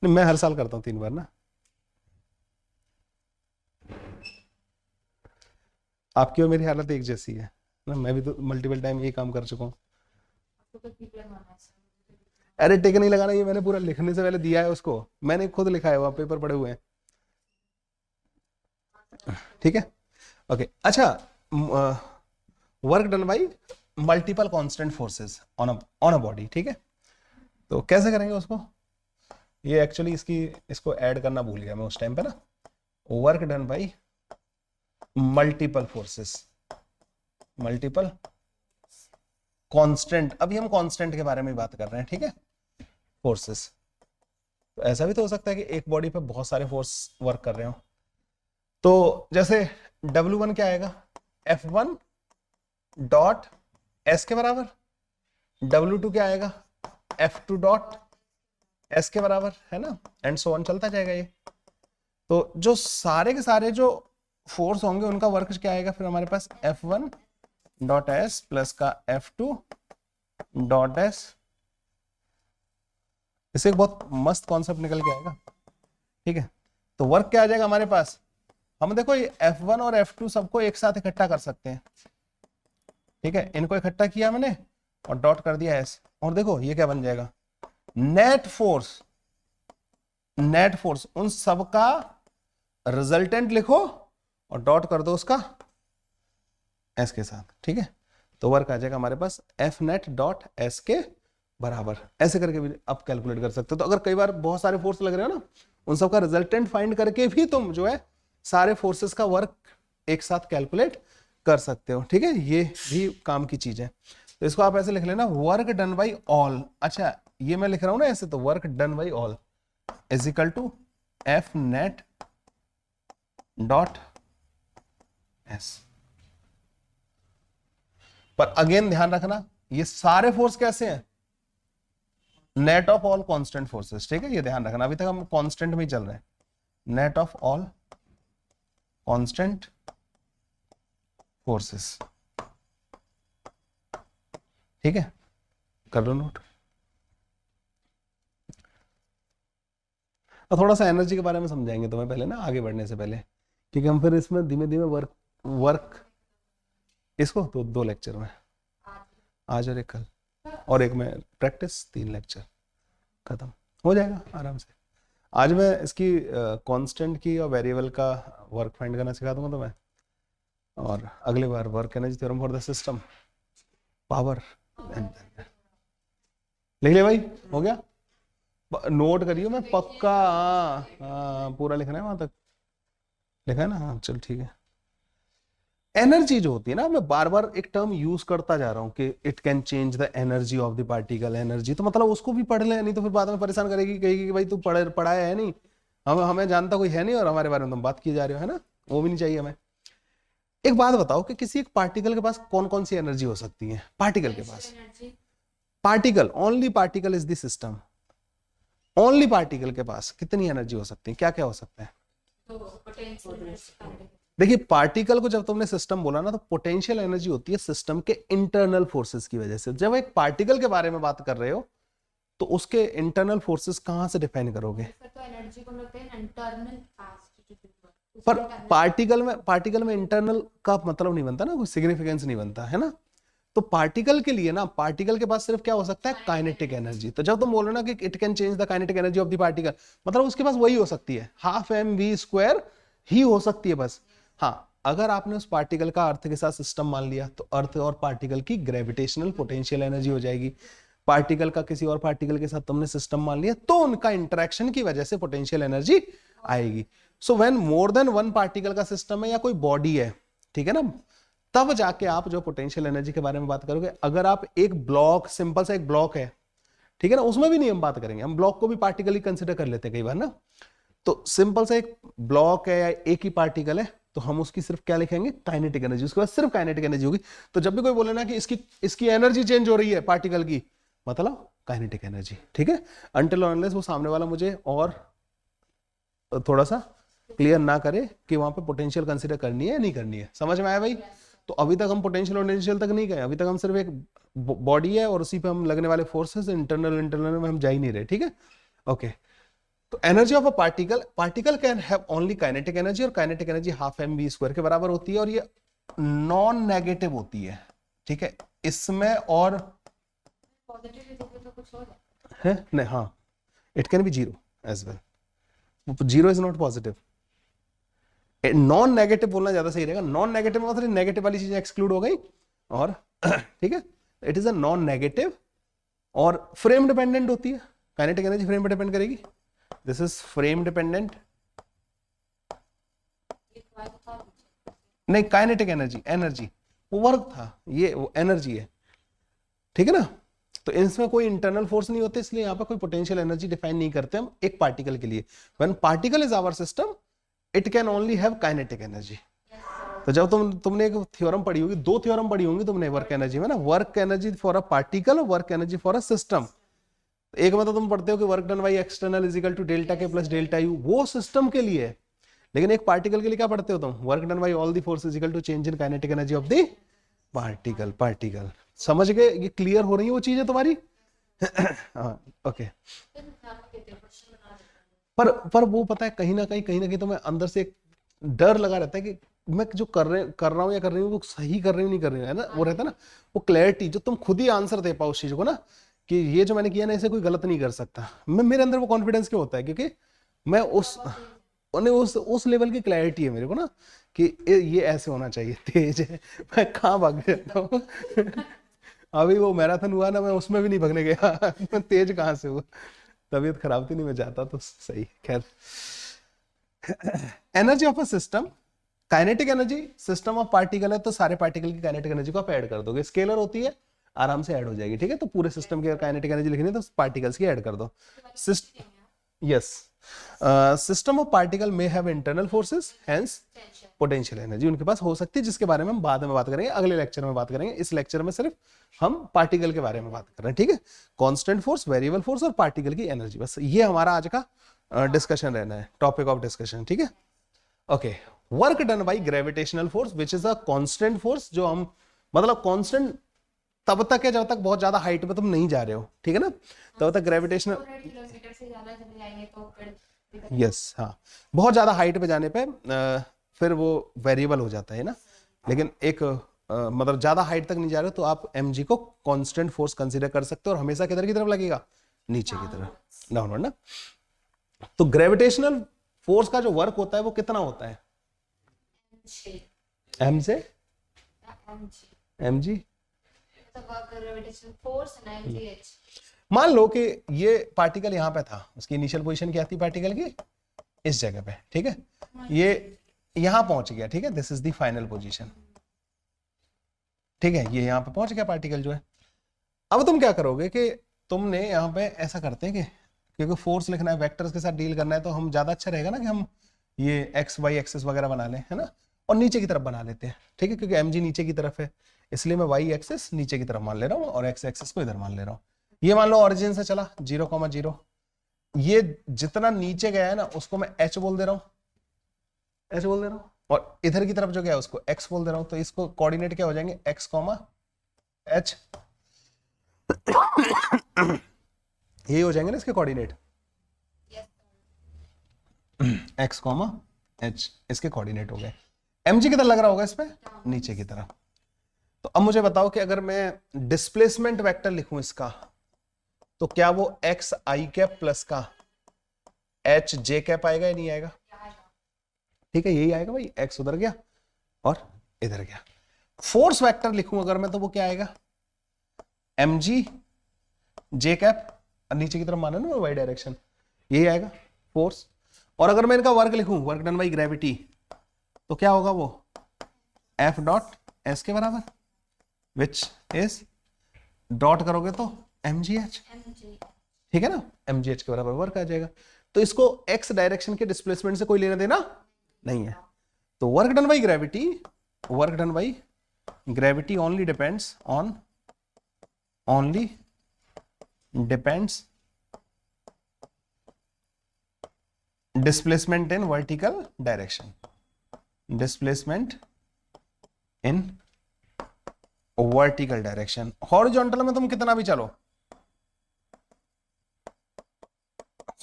नहीं, मैं हर साल करता हूँ 3 बार ना। आपकी और मेरी हालत एक जैसी है ना, मैं भी तो मल्टीपल टाइम यही काम कर चुका हूँ। अरे टिक नहीं लगाना, ये मैंने पूरा लिखने से पहले दिया है उसको, मैंने खुद लिखा है, वहां पेपर पड़े हुए हैं। ठीक है, ओके। अच्छा, work done by multiple constant forces on a body. ठीक है, तो कैसे करेंगे उसको, ये एक्चुअली इसको ऐड करना भूल गया मैं उस टाइम पे ना। Work done by multiple forces, multiple constant, अभी हम कांस्टेंट के बारे में बात कर रहे हैं। ठीक है, फोर्सेस। तो ऐसा भी तो हो सकता है कि एक बॉडी पे बहुत सारे फोर्स वर्क कर रहे हो, तो जैसे W1 क्या आएगा, F1 डॉट S के बराबर, W2 क्या आएगा, F2 डॉट S के बराबर, है ना, एंड सो ऑन चलता जाएगा ये। तो जो सारे के सारे जो फोर्स होंगे उनका वर्क क्या आएगा फिर हमारे पास, F1 डॉट S प्लस का F2 डॉट S। इससे एक बहुत मस्त कॉन्सेप्ट निकल के आएगा। ठीक है, तो वर्क क्या आ जाएगा हमारे पास, हम देखो ये F1 और F2 सबको एक साथ इकट्ठा कर सकते हैं। ठीक है, इनको इकट्ठा किया मैंने और डॉट कर दिया S, और देखो ये क्या बन जाएगा, नेट फोर्स, नेट फोर्स, उन सबका रिजल्टेंट लिखो और डॉट कर दो उसका एस के साथ, ठीक है। तो वर्क आ जाएगा हमारे पास एफ नेट डॉट एस के बराबर। ऐसे करके भी आप कैलकुलेट कर सकते हो। तो अगर कई बार बहुत सारे फोर्स लग रहे हो ना, उन सबका रिजल्टेंट फाइंड करके भी तुम जो है सारे फोर्सेस का वर्क एक साथ कैलकुलेट कर सकते हो, ठीक है। ये भी काम की चीज है। तो इसको आप ऐसे लिख लेना, वर्क डन बाई ऑल। अच्छा, ये मैं लिख रहा हूं ना ऐसे, तो work done by all is equal to F net dot S. पर अगेन ध्यान रखना, ये सारे फोर्स कैसे हैं, net of all constant forces, ठीक है। ये ध्यान रखना, अभी तक हम कांस्टेंट में ही चल रहे हैं, net of all constant forces, ठीक है। कर लो नोट। और थोड़ा सा एनर्जी के बारे में समझाएंगे तुम्हें पहले ना, आगे बढ़ने से पहले, क्योंकि हम फिर इसमें धीमे धीमे वर्क इसको तो 2 लेक्चर में, आज और एक कल, और एक में प्रैक्टिस, 3 लेक्चर खत्म हो जाएगा आराम से। आज मैं इसकी कांस्टेंट की और वेरिएबल का वर्क फाइंड करना सिखा दूंगा तुम्हें, और अगले बार work energy theorem for the system, power. लिख ले भाई, हो गया। नोट करियो, मैं पक्का पूरा लिखना है, वहां तक लिखा है ना, हाँ चल ठीक है। एनर्जी जो होती है ना, मैं बार बार एक टर्म यूज करता जा रहा हूँ कि it can change the energy of the particle. Energy तो मतलब उसको भी पढ़ ले, नहीं तो फिर बाद में परेशान करेगी, कहेगी कि भाई तू पढ़ाया है नहीं, हमें जानता कोई है नहीं और हमारे बारे में तुम बात किए जा रहे हो, है ना, वो भी नहीं चाहिए हमें। एक बात बताओ कि किसी एक पार्टिकल के पास कौन कौन सी एनर्जी हो सकती है? पार्टिकल के पास, particle, only particle is the system, only particle के पास कितनी एनर्जी हो सकती है, क्या क्या हो सकता है? देखिए, पार्टिकल को जब तुमने सिस्टम बोला ना, तो पोटेंशियल एनर्जी होती है सिस्टम के इंटरनल फोर्सेस की वजह से। जब एक पार्टिकल के बारे में बात कर रहे हो तो उसके इंटरनल फोर्सेस कहां से डिफाइन करोगे? तो एनर्जी को बोलते हैं इंटरनल फास्ट। पर पार्टिकल में इंटरनल का मतलब नहीं बनता ना, कोई सिग्निफिकेंस नहीं बनता है ना। तो पार्टिकल के लिए ना, पार्टिकल के पास सिर्फ क्या हो सकता है? Kinetic energy. तो जब तुम बोल रहे हो ना कि it can change the kinetic energy of the particle, मतलब उसके पास वही हो सकती है, हाफ mv² ही हो सकती है बस। हाँ, अगर आपने उस पार्टिकल का अर्थ के साथ सिस्टम मान लिया तो अर्थ और पार्टिकल की ग्रेविटेशनल पोटेंशियल एनर्जी हो जाएगी। पार्टिकल का किसी और पार्टिकल के साथ तुमने सिस्टम मान लिया तो उनका इंटरेक्शन की वजह से पोटेंशियल एनर्जी आएगी। So when more than one particle का सिस्टम है या कोई बॉडी है, ठीक है ना, तब जाके आप जो पोटेंशियल एनर्जी के बारे में बात करोगे। अगर आप एक ब्लॉक, सिंपल सा एक ब्लॉक है, ठीक है ना, उसमें भी नहीं हम बात करेंगे, हम ब्लॉक को भी पार्टिकल ही कंसिडर कर लेते हैं कई बार ना। तो सिंपल सा एक ब्लॉक है या एक ही पार्टिकल है, तो हम उसकी सिर्फ क्या लिखेंगे? Kinetic energy. उसके बाद सिर्फ काइनेटिक एनर्जी होगी। तो जब भी कोई बोले ना कि इसकी एनर्जी चेंज हो रही है पार्टिकल की, मतलब काइनेटिक एनर्जी, ठीक है। अनटिल और अनलेस वो सामने वाला मुझे और थोड़ा सा क्लियर ना करे कि वहां पे पोटेंशियल कंसीडर करनी है या नहीं करनी है। समझ में आया भाई? तो अभी तक हम पोटेंशियल और पोटेंशियल तक नहीं गए, अभी तक हम सिर्फ एक बॉडी है और उसी पे हम लगने वाले फोर्सेस इंटरनल में हम जा ही नहीं रहे, ठीक है। ओके, तो energy of a particle can have only kinetic energy, और काइनेटिक एनर्जी हाफ mv² के बराबर होती है, और ये नॉन नेगेटिव होती है, ठीक है। इसमें और है नहीं, हाँ, it can be 0 as well. 0 is not positive. Non negative बोलना ज्यादा सही रहेगा। नॉन नेगेटिव मतलब नेगेटिव वाली चीजें एक्सक्लूड हो गई, और ठीक है, it is a non negative और फ्रेम डिपेंडेंट होती है। काइनेटिक एनर्जी फ्रेम पे डिपेंड करेगी। दिस इज फ्रेम डिपेंडेंट, नहीं काइनेटिक एनर्जी वो वर्क था, ये वो एनर्जी है, ठीक है ना। तो इसमें कोई इंटरनल फोर्स नहीं होते, इसलिए यहाँ पर कोई पोटेंशियल एनर्जी डिफाइन नहीं करते हम एक पार्टिकल के लिए। When particle is our system, it can only have kinetic energy. तो जब तुमने एक थ्योरम पढ़ी होगी, 2 थ्योरम पढ़ी होंगी तुमने वर्क एनर्जी में ना, work energy for a particle और work energy for a system. एक मतलब तुम पढ़ते हो कि work done by external is equal to delta K plus delta U, वो सिस्टम के लिए है। लेकिन एक पार्टिकल के लिए क्या पढ़ते हो तुम? Work done by all the force is equal to change in kinetic energy of the particle. समझ गए? ये क्लियर हो रही है वो चीजें तुम्हारी? ओके। पर वो पता है, कहीं ना कहीं तो मैं अंदर से एक डर लगा रहता है कि मैं जो कर रहा हूँ या कर रही हूँ वो सही कर रही हूँ नहीं कर रही हूँ, है ना। वो रहता है ना वो क्लैरिटी, जो तुम खुद ही आंसर दे पाओ उस चीज को ना, कि ये जो मैंने किया ना इसे कोई गलत नहीं कर सकता। मेरे अंदर वो कॉन्फिडेंस क्यों होता है? क्योंकि मैं उस लेवल की क्लैरिटी है मेरे को ना कि ये ऐसे होना चाहिए, तेज है, मैं कहाँ भाग जाता हूँ। अभी वो मैराथन हुआ ना, मैं उसमें भी नहीं भागने गया। मैं तेज कहाँ से हुआ, तबीयत खराब थी, नहीं मैं जाता तो सही। खैर, energy of a system, kinetic energy, system of particle है तो सारे पार्टिकल की काइनेटिक एनर्जी को आप ऐड कर दोगे, स्केलर होती है, आराम से ऐड हो जाएगी, ठीक है। तो पूरे सिस्टम की काइनेटिक एनर्जी लिखनी है तो पार्टिकल्स की ऐड कर दो। यस, सिस्टम ऑफ पार्टिकल में have internal forces, hence potential energy उनके पास हो सकती है, जिसके बारे में हम बाद में बात करेंगे, अगले लेक्चर में बात करेंगे। इस लेक्चर में सिर्फ हम पार्टिकल के बारे में बात कर रहे हैं, ठीक है। कांस्टेंट फोर्स, वेरिएबल फोर्स और पार्टिकल की एनर्जी, बस ये हमारा आज का डिस्कशन रहना है, टॉपिक ऑफ डिस्कशन, ठीक है। Okay, work done by gravitational force which is a constant force, जो हम मतलब कांस्टेंट तब तक है जब तक बहुत ज्यादा हाइट में तुम नहीं जा रहे हो, ठीक है ना, तब तक ग्रेविटेशनल, किलोमीटर से ज्यादा चले जाएंगे तो फिर यस, हाँ, बहुत ज्यादा हाइट पे जाने पे फिर वो वेरिएबल हो जाता है ना। लेकिन एक मतलब ज्यादा हाइट तक नहीं जा रहे हो तो आप mg को कांस्टेंट फोर्स कंसीडर कर सकते हो, और हमेशा किधर की तरफ लगेगा, नीचे की तरफ, डाउनवर्ड ना। तो ग्रेविटेशनल फोर्स का जो वर्क होता है वो कितना होता है, m से mg। मान लो कि ये पार्टिकल यहाँ पे था, उसकी इनिशियल पोजीशन क्या थी पार्टिकल की, इस जगह पे, ठीक है, ये यहां पहुंच गया, ठीक है, this is the final position, ठीक है, ये यहां पे पहुंच गया पार्टिकल जो है। अब तुम क्या करोगे कि तुमने यहाँ पे ऐसा करते हैं कि क्योंकि फोर्स लिखना है, वेक्टर्स के साथ डील करना है, तो हम ज्यादा अच्छा रहेगा ना कि हम ये एक्स वाई एक्सेस वगैरह बना लें, है ना, और नीचे की तरफ बना लेते हैं, ठीक है, क्योंकि mg नीचे की तरफ है, इसलिए मैं y एक्सेस नीचे की तरफ मान ले रहा हूँ और x एक्सेस को इधर मान ले रहा हूँ। ये मान लो ओरिजिन से चला 0,0, ये जितना नीचे गया है ना उसको मैं h बोल दे रहा हूँ, h बोल दे रहा हूँ, और इधर की तरफ जो गया है उसको x बोल दे रहा हूँ, तो इसको कोऑर्डिनेट क्या हो जाएंगे, x, h, ये हो जाएंगे ना इसके कोऑर्डिनेट, x, h इसके कोऑर्डिनेट हो गए। mg किधर लग रहा होगा इस पे, नीचे की तरफ। तो अब मुझे बताओ कि अगर मैं डिस्प्लेसमेंट वेक्टर लिखूं इसका, तो क्या वो एक्स आई कैप प्लस का एच जे कैप आएगा या नहीं आएगा, ठीक है, यही आएगा भाई, एक्स उधर गया और इधर गया। फोर्स वेक्टर लिखूं अगर मैं, तो वो क्या आएगा, एम जी जे कैप, नीचे की तरफ माना ना वाई डायरेक्शन, यही आएगा फोर्स। और अगर मैं इनका वर्क लिखूं, वर्क डन बाई ग्रेविटी, तो क्या होगा वो एफ डॉट एस के बराबर, विच इज डॉट करोगे तो mgh, ठीक है ना, mgh के बराबर वर्क आ जाएगा। तो इसको x डायरेक्शन के डिस्प्लेसमेंट से कोई लेना देना नहीं है। तो work done by gravity, work done by gravity only depends on, only depends displacement in vertical direction, displacement in vertical direction. Horizontal में तुम कितना भी चलो,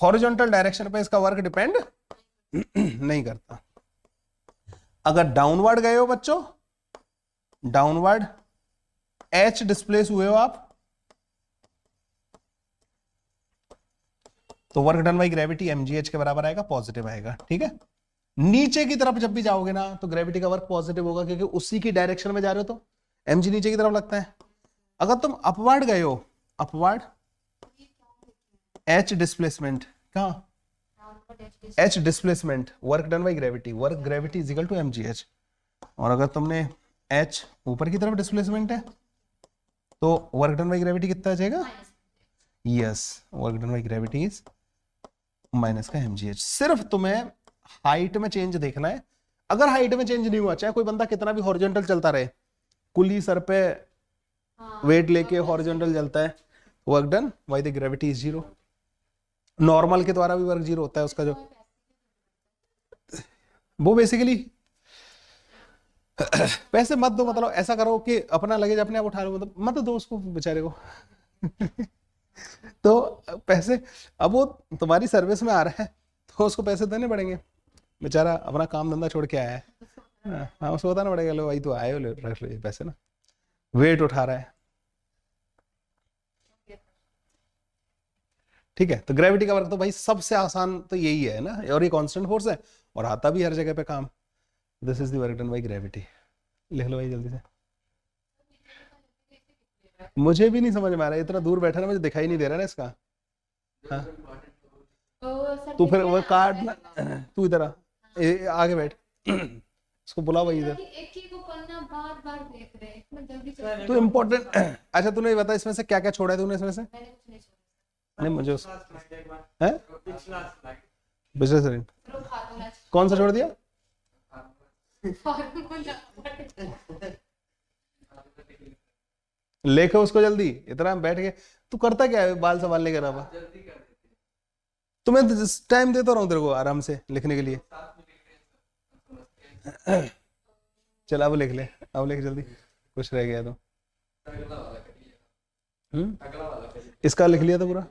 हॉरिजॉन्टल डायरेक्शन पे इसका वर्क डिपेंड नहीं करता। अगर डाउनवर्ड गए हो बच्चों, डाउनवर्ड h डिस्प्लेस हुए हो आप, तो work done by gravity mgh के बराबर आएगा, पॉजिटिव आएगा, ठीक है। नीचे की तरफ जब भी जाओगे ना तो ग्रेविटी का वर्क पॉजिटिव होगा, क्योंकि उसी की डायरेक्शन में जा रहे हो तो mg नीचे की तरफ लगता है। अगर तुम अपवर्ड गए हो, अपवर्ड h डिस्प्लेसमेंट, कहां h displacement, work done by gravity, work gravity is equal to mgh। और अगर तुमने h ऊपर की तरफ डिस्प्लेसमेंट है तो वर्क डन बाई ग्रेविटी कितना आ जाएगा, yes, work done by gravity is minus का mgh। सिर्फ तुम्हें हाइट में चेंज देखना है। अगर हाइट में चेंज नहीं हुआ, चाहे कोई बंदा कितना भी हॉरिजॉन्टल चलता रहे, कुली सर पे वेट लेके हॉरिजॉन्टल चलता है, work done by the gravity is zero. Normal के द्वारा भी वर्क जीरो होता है उसका, जो वो बेसिकली पैसे मत दो, मतलब ऐसा करो कि अपना लगेज अपने आप उठा लो, मतलब मत दो उसको बेचारे को। तो पैसे, अब वो तुम्हारी सर्विस में आ रहा है तो उसको पैसे देने पड़ेंगे, बेचारा अपना काम धंधा छोड़ के आया है। हाँ, उसको बताना पड़ेगा, लो भाई तू आए हो, रख लो ये पैसे ना, वेट उठा रहा है। ठीक है, तो ग्रेविटी का वर्क तो भाई सबसे आसान तो यही है ना, और ये कांस्टेंट फोर्स है और आता भी हर जगह पे काम। This is the work done by gravity. लिख लो भाई जल्दी से। मुझे भी नहीं समझ में आ रहा है, इतना दूर बैठा ना, मुझे दिखाई नहीं दे रहा ना इसका। हाँ तो सर तू फिर देखिए वो ना, काट ना, ऐसा- तू इधर आ, आगे बैठ। इसको बुला भाई इधर। ताकि एक ही को पढ़ना बार बार देख रहे हैं, इतना जल्दी से तो इम्पोर्टेंट अच्छा तूने ये बता इसमें से क्या क्या छोड़ा है तूने इसमें से? मैंने कुछ नहीं छोड़ा। नहीं मुझे है बिजनेस चलो फार्मूला कौन सा छोड़ दिया? फार्मूला लेखो उसको जल्दी, इतना बैठ के तू करता क्या है बाल संभालने के अलावा? तो मैं टाइम देता रहा हूँ तेरे को आराम से लिखने के लिए। चल अब लिख ले, अब लिख जल्दी, कुछ रह गया तो। इसका लिख लिया था पूरा,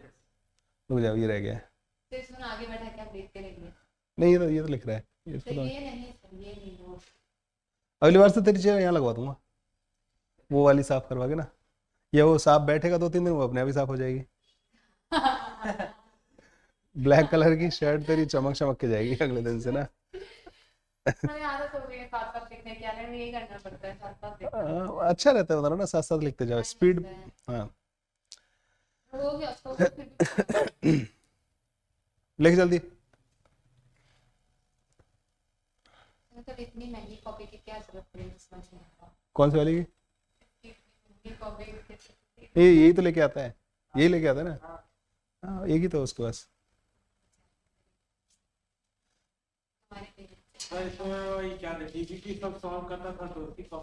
रुक जाओ ये रह गया है। तो इसमें आगे बैठा के आप देख के लेंगे। नहीं ये तो लिख रहा है ये तो तो। ये नहीं सर, ये नहीं वो। अगली बार से तेरी चेयर यहाँ लगवा दूंगा, वो वाली साफ करवा के ना, या वो साफ बैठेगा 2-3 दिन, वो अपने आप ही साफ हो जाएगी। ब्लैक कलर की शर्ट तेरी चमक चमक के जाएगी अगले दिन से ना। मैंने आदत हो गई है साथ साथ लिखने की, आने में यही करना पड़ता है, साथ साथ लिखना अच्छा रहता है उधर ना, साथ साथ लिखते जाओ, स्पीड। हाँ हो गया उसको फिर भी। लिख जल्दी। मतलब इतनी महंगी कॉपी की क्या जरूरत पड़ी, समझ नहीं आता। कौन सी वाली की? महंगी कॉपी ये यही तो लेके आता है, यही लेके आता है ना। हाँ एक ही तो उसके पास।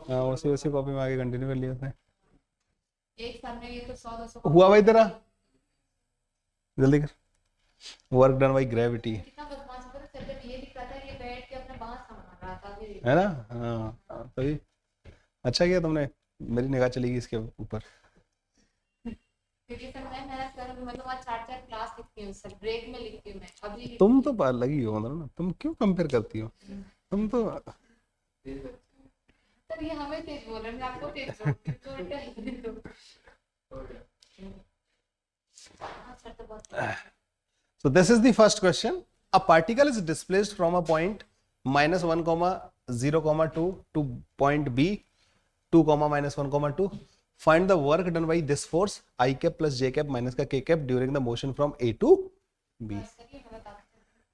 हाँ उसी उसी कॉपी में आगे कंटिन्यू कर लिया उसने। एक साल में ये तो 100-200 हुआ भाई तेरा, जल्दी कर। वर्क डन बाय ग्रेविटी, कितना बदमाश है, सर जब ये दिख रहा था ये बैठ के अपना बांस संभाल रहा था अभी। है ना। हाँ सही, अच्छा किया तुमने, मेरी निगाह चली गई इसके ऊपर। क्योंकि सर मैं सर मतलब आज 4-4 क्लास लिखती हूँ सर, ब्रेक में लिखती हूँ मैं अभी। तुम तो अलग ही हो मतलब ना, तुम क्यों कंपेयर करती हो? तुम तो सर ये हमें तेज बोल रहे हैं, मैं आपको तेज बोल रही हूँ, तो उल्टा ही तो। हाँ सर तो बहुत। so this is the first question. A particle is displaced from a point -1, 0, 2 to point B 2, -1, 2. Find the work done by this force I cap plus J cap minus का K cap during the motion from A to B.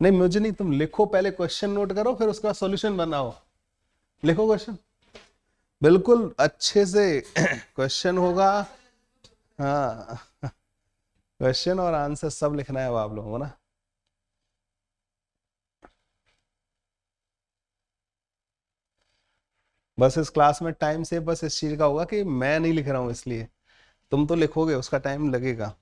नहीं मुझे नहीं, तुम लिखो पहले, question note करो फिर उसका सॉल्यूशन बनाओ। लिखो क्वेश्चन बिल्कुल अच्छे से। क्वेश्चन होगा, हाँ क्वेश्चन और आंसर सब लिखना है अब आप लोगों को ना। बस इस क्लास में टाइम से बस इस चीज का होगा कि मैं नहीं लिख रहा हूं, इसलिए तुम तो लिखोगे, उसका टाइम लगेगा।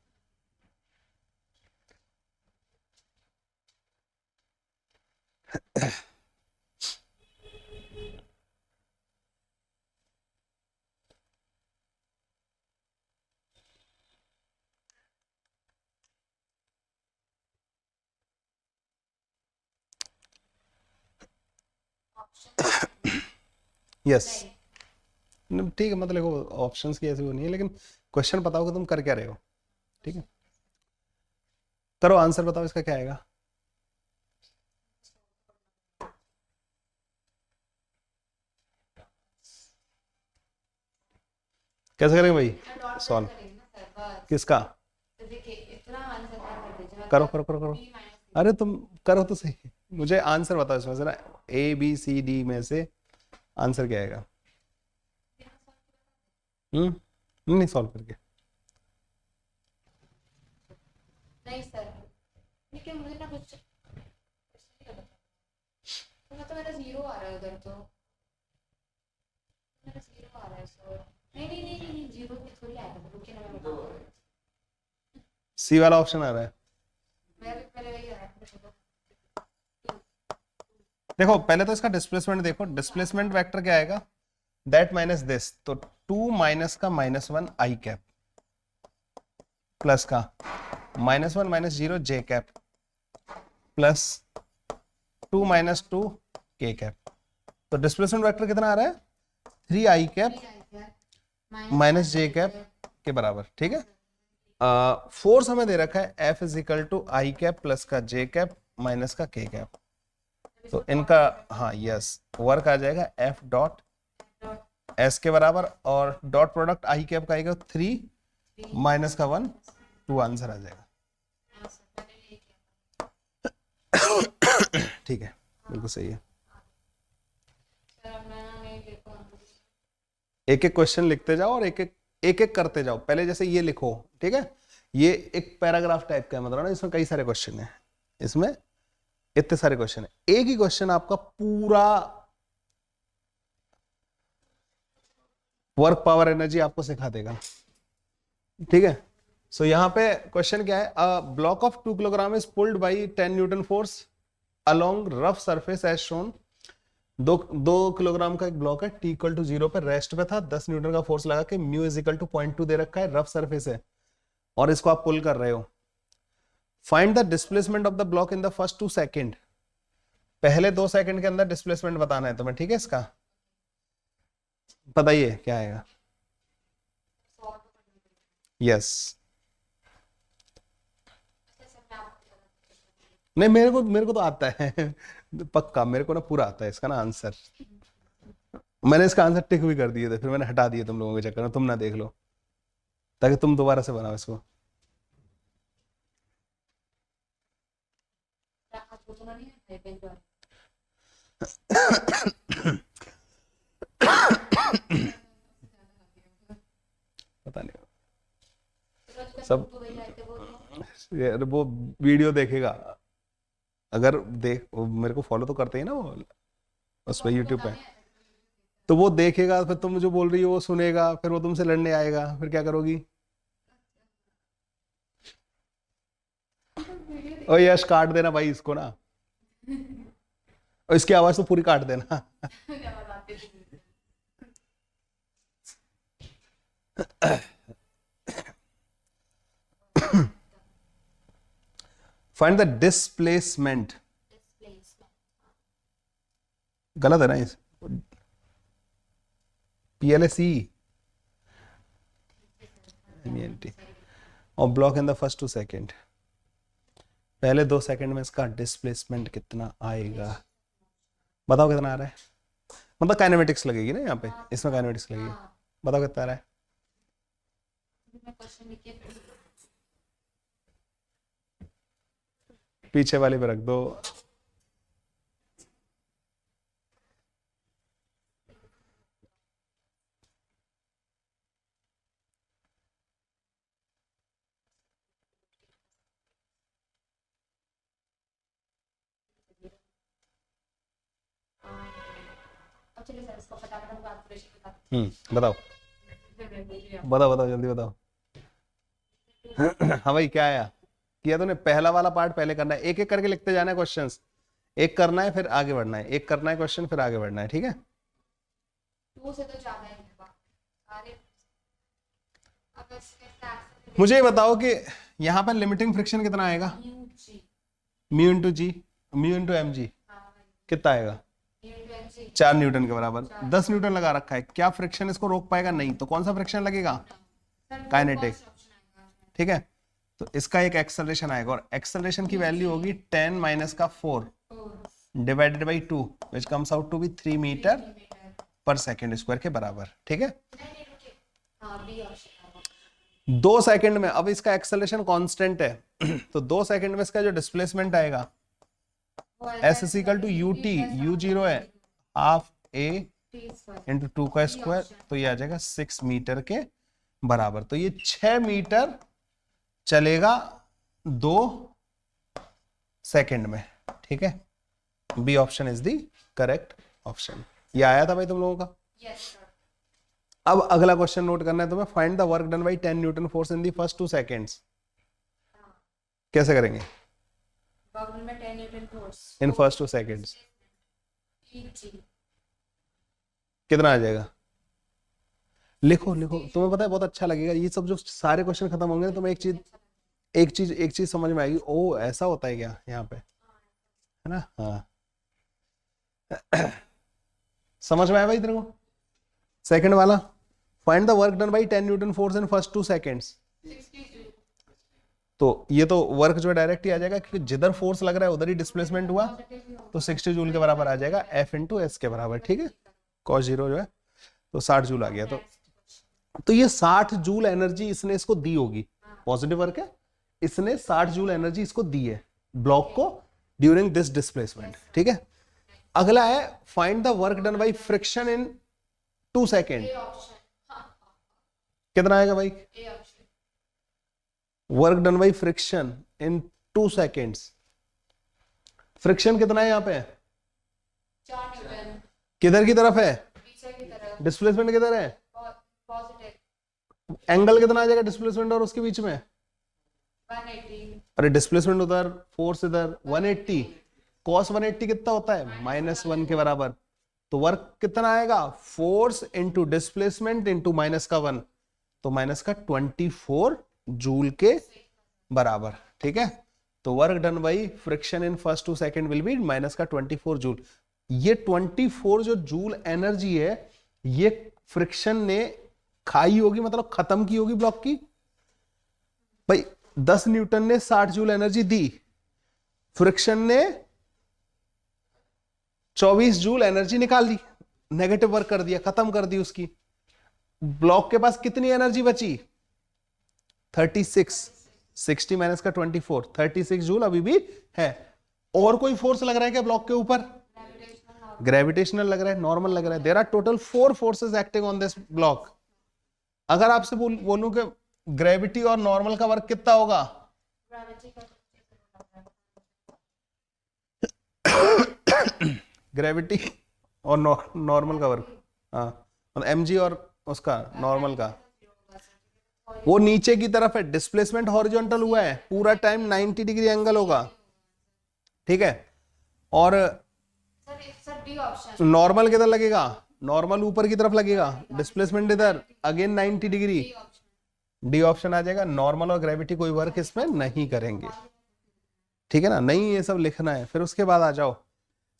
यस ठीक है, मतलब लिखो, ऑप्शंस की ऐसी वो नहीं है, लेकिन क्वेश्चन बताओ कि तुम कर क्या रहे हो। ठीक है करो, आंसर बताओ इसका क्या आएगा। कैसे करेंगे भाई सॉल्व? किसका? देखिए इतना आंसर कर दीजिए, करो करो करो करो, अरे तुम करो तो सही, मुझे आंसर बताओ इसमें से ना, ABCD में से आंसर क्या आएगा? नहीं सॉल्व करके। नहीं सर, ठीक है मुझे ना कुछ तो मतलब मेरा 0 आ रहा है उधर, तो मेरा 0 आ रहा है सर। नहीं नहीं नहीं नहीं 0 पे थोड़ी आएगा, रुकिए ना मैं बता रहा हूँ। सी वाला ऑप्शन आ रहा है। मेरा भी पहले वही आ रहा है। देखो पहले तो इसका डिस्प्लेसमेंट देखो, डिस्प्लेसमेंट वेक्टर क्या आएगा? दैट माइनस दिस, तो 2 माइनस का -1 I कैप प्लस का -1 -0 J cap plus 2 -2 K cap. तो डिस्प्लेसमेंट वेक्टर कितना आ रहा है? 3 I cap minus J cap के बराबर। ठीक है फोर्स हमें दे रखा है F is equal to I cap plus का जे कैप माइनस का के कैप, तो इनका हाँ यस वर्क आ जाएगा F डॉट S के बराबर, और डॉट प्रोडक्ट आई कैप का आएगा 3 माइनस का 1, 2 आंसर आ जाएगा। ठीक है, बिल्कुल सही है। एक एक क्वेश्चन लिखते जाओ और एक एक करते जाओ। पहले जैसे ये लिखो, ठीक है, ये एक पैराग्राफ टाइप का है, मतलब ना इसमें कई सारे क्वेश्चन है, इसमें इतने सारे क्वेश्चन है, एक ही क्वेश्चन आपका पूरा वर्क पावर एनर्जी आपको सिखा देगा, ठीक है। सो यहाँ पे क्वेश्चन क्या है, a block of 2 kilogram is pulled by 10 newton force along rough surface as shown. 2 kilogram का एक ब्लॉक है, टी इक्वल टू 0 पे रेस्ट पे था, 10 न्यूटन का फोर्स लगा के म्यू इज इक्वल टू 0.2 दे रखा है, रफ सरफेस है और इसको आप पुल कर रहे हो। Find the displacement of the block in the first 2 second. पहले 2 सेकंड के अंदर डिस्प्लेसमेंट बताना है तुम्हें, ठीक है। इसका बताइए क्या आएगा। यस नहीं, मेरे को तो आता है पक्का, मेरे को ना पूरा आता है इसका ना आंसर। मैंने इसका आंसर टिक भी कर दिए थे, फिर मैंने हटा दिए तुम लोगों के चक्कर में, तुम ना देख लो, ताकि तुम दोबारा से बनाओ इसको। पता नहीं सब यार, वो वीडियो देखेगा अगर देख, मेरे को फॉलो तो करते ही ना वो उस पर यूट्यूब पे, तो वो देखेगा, फिर तुम जो बोल रही हो वो सुनेगा, फिर वो तुमसे लड़ने आएगा, फिर क्या करोगी। ओ यश काट देना भाई इसको ना, और इसकी आवाज तो पूरी काट देना। फाइंड द डिस्प्लेसमेंट, गलत है ना इस PLSE और block in the first 2 second. पहले 2 सेकंड में इसका डिस्प्लेसमेंट कितना आएगा, बताओ कितना आ रहा है। मतलब काइनेमेटिक्स लगेगी ना यहाँ पे, इसमें काइनेमेटिक्स लगेगी, बताओ कितना आ रहा है। पीछे वाली पे रख दो। बताओ बताओ बताओ जल्दी बताओ। हाँ भाई क्या आया, किया तूने। पहला वाला पार्ट पहले करना है, एक एक करके लिखते जाना है क्वेश्चंस, एक करना है फिर आगे बढ़ना है, एक करना है क्वेश्चन फिर आगे बढ़ना है, ठीक है। 2 से तो ज्यादा है। मुझे ये बताओ कि यहाँ पर लिमिटिंग फ्रिक्शन कितना आएगा, म्यू इंटू जी, म्यू इंटू एम जी कितना आएगा, 4 न्यूटन के बराबर। 10 न्यूटन लगा रखा है, क्या फ्रिक्शन इसको रोक पाएगा, नहीं, तो कौन सा फ्रिक्शन लगेगा, काइनेटिक, ठीक है। तो इसका एक एक्सेलरेशन आएगा और एक्सेलरेशन की वैल्यू होगी 10 माइनस का 4 divided by 2 which comes out to be 3 metre per second square के बराबर, ठीक है। 2 सेकंड में, अब इसका एक्सेलरेशन कांस्टेंट है तो 2 सेकंड में इसका जो डिस्प्लेसमेंट आएगा S is equal to UT, U0 है हाफ A इंटू 2 का स्क्वायर, तो ये आ जाएगा 6 मीटर के बराबर। तो ये 6 मीटर चलेगा 2 सेकंड में, ठीक है। B option is the correct option. ये आया था भाई तुम लोगों का। yes, अब अगला क्वेश्चन नोट करना है तुम्हें, find the work done bye 10 newton force in the first 2 seconds. कैसे करेंगे, इन फर्स्ट 2 सेकंड्स कितना आ जाएगा, लिखो लिखो, तुम्हें पता है बहुत अच्छा लगेगा ये सब, जो सारे क्वेश्चन खत्म होंगे तो तुम्हें एक चीज समझ में आएगी, ओ ऐसा होता है क्या यहाँ पे, है ना। हाँ समझ में आया भाई तेरे को। सेकंड वाला, find the work done bye 10 newton force in first 2 seconds. तो ये तो वर्क जो है डायरेक्ट ही आ जाएगा, क्योंकि जिधर फोर्स लग रहा है उधर ही डिस्प्लेसमेंट हुआ, तो 60 जूल के बराबर आ जाएगा, F इंटू एस के बराबर, ठीक है, cos 0 जो है, तो 60 जूल आ गया। तो ये 60 जूल एनर्जी इसने इसको दी होगी, पॉजिटिव वर्क है, इसने 60 जूल एनर्जी इसको दी है ब्लॉक को ड्यूरिंग दिस डिस्प्लेसमेंट, ठीक है। अगला है find the work done by friction in 2 second. कितना आएगा भाई? Work done by friction in 2 seconds. Friction कितना है यहाँ पे? 4 न्यूटन। किधर की तरफ है? पीछे की तरफ। डिस्प्लेसमेंट किधर है? पॉजिटिव। एंगल कितना आ जाएगा डिस्प्लेसमेंट और उसके बीच में? 180। अरे डिस्प्लेसमेंट उधर, फोर्स इधर, 180। cos 180 कितना होता है? -1 के बराबर। तो वर्क कितना आएगा? Force into displacement into minus का 1, तो माइनस का 24 जूल के बराबर, ठीक है। तो work done by friction in first 2 second will be minus का 24 जूल। ये 24 जो जूल एनर्जी है ये फ्रिक्शन ने खाई होगी, मतलब खत्म की होगी ब्लॉक की। भाई 10 न्यूटन ने 60 जूल एनर्जी दी, फ्रिक्शन ने 24 जूल एनर्जी निकाल दी, नेगेटिव वर्क कर दिया, खत्म कर दी उसकी। ब्लॉक के पास कितनी एनर्जी बची? 36। 60 माइनस का 24, 36 जूल अभी भी है। और कोई फोर्स लग रहा है क्या ब्लॉक के ऊपर? ग्रेविटेशनल लग रहा है, नॉर्मल लग रहा है। There are total 4 forces acting on this block. अगर आपसे बोलूं कि ग्रेविटी और नॉर्मल का वर्क कितना होगा? ग्रेविटी और नॉर्मल का वर्क, हाँ, मतलब mg और उसका नॉर्मल का, वो नीचे की तरफ है, डिस्प्लेसमेंट हॉरिजॉन्टल हुआ है, पूरा टाइम 90 डिग्री एंगल होगा, ठीक है। और नॉर्मल किधर लगेगा? नॉर्मल ऊपर की तरफ लगेगा, डिस्प्लेसमेंट इधर, अगेन 90 डिग्री, डी ऑप्शन आ जाएगा। नॉर्मल और ग्रेविटी कोई वर्क इसमें नहीं करेंगे, ठीक है ना। नहीं ये सब लिखना है। फिर उसके बाद आ जाओ,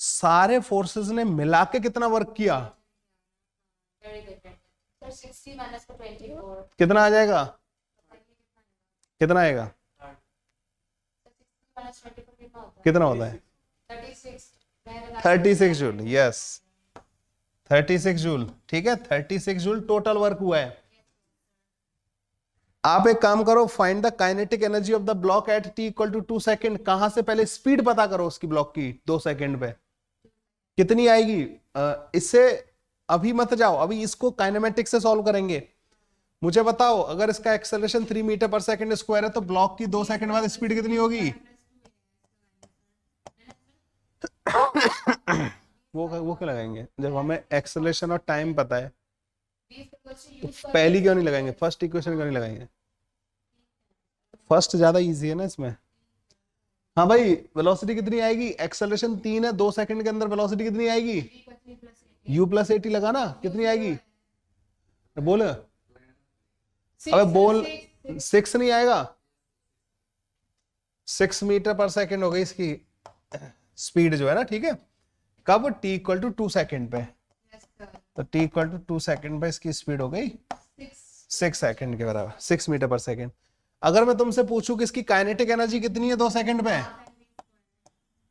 सारे फोर्सेस ने मिला के कितना वर्क किया? 60 माइनस का 24 कितना आ जाएगा? कितना आएगा? कितना होता है? 36 जूल, यस 36 जूल, ठीक है। 36 जूल टोटल वर्क हुआ है। आप एक काम करो, find the kinetic energy of the block at t equal to 2 second. कहां से? पहले स्पीड पता करो उसकी ब्लॉक की 2 सेकेंड पे कितनी आएगी। इससे अभी मत जाओ, अभी इसको काइनेमेटिक्स से सॉल्व करेंगे। मुझे बताओ, अगर इसका एक्सेलरेशन 3 मीटर पर सेकंड स्क्वायर है तो ब्लॉक की 2 सेकंड बाद स्पीड कितनी होगी? वो क्या लगाएंगे जब हमें एक्सेलरेशन और टाइम पता है? तो पहली क्यों नहीं लगाएंगे? फर्स्ट इक्वेशन क्यों नहीं लगाएंगे? फर्स्ट ज्यादा इजी है ना इसमें। हाँ भाई, वेलोसिटी कितनी आएगी? एक्सेलरेशन 3 है, 2 सेकंड के अंदर वेलोसिटी कितनी आएगी? u प्लस 80 लगाना, कितनी आएगी? बोल, अबे बोल, 6 नहीं आएगा, 6 मीटर पर सेकंड हो गई इसकी स्पीड जो है ना, ठीक है। कब? t इक्वल टू 2 सेकेंड पे, तो t इक्वल टू 2 सेकेंड पे इसकी स्पीड हो गई 6 सेकेंड के बराबर, 6 मीटर पर सेकेंड। अगर मैं तुमसे पूछूं कि इसकी काइनेटिक एनर्जी कितनी है 2 सेकेंड पे,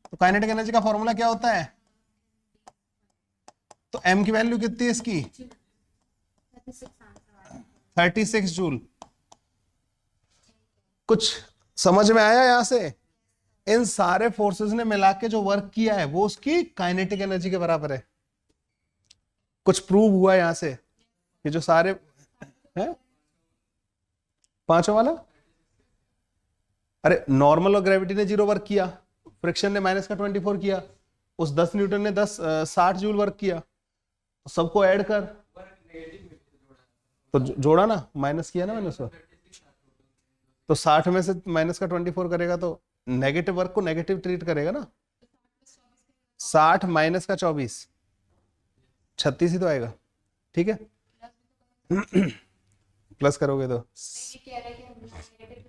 तो काइनेटिक एनर्जी का फॉर्मूला क्या होता है? तो m की वैल्यू कितनी है इसकी? 36 जूल। कुछ समझ में आया यहां से? इन सारे फोर्सेस ने मिला के जो वर्क किया है वो उसकी काइनेटिक एनर्जी के बराबर है। कुछ प्रूव हुआ यहां से कि जो सारे हैं, पांचों वाला, अरे नॉर्मल और ग्रेविटी ने 0 वर्क किया, फ्रिक्शन ने माइनस का 24 किया, उस 10 न्यूटन ने 60 जूल वर्क किया, तो सबको ऐड कर, तो जोड़ा ना, माइनस किया ना मैंने उसको, तो 60 में से माइनस का 24 करेगा तो नेगेटिव वर्क को नेगेटिव ट्रीट करेगा ना। 60 माइनस का 24, 36 ही तो आएगा, ठीक है। प्लस करोगे तो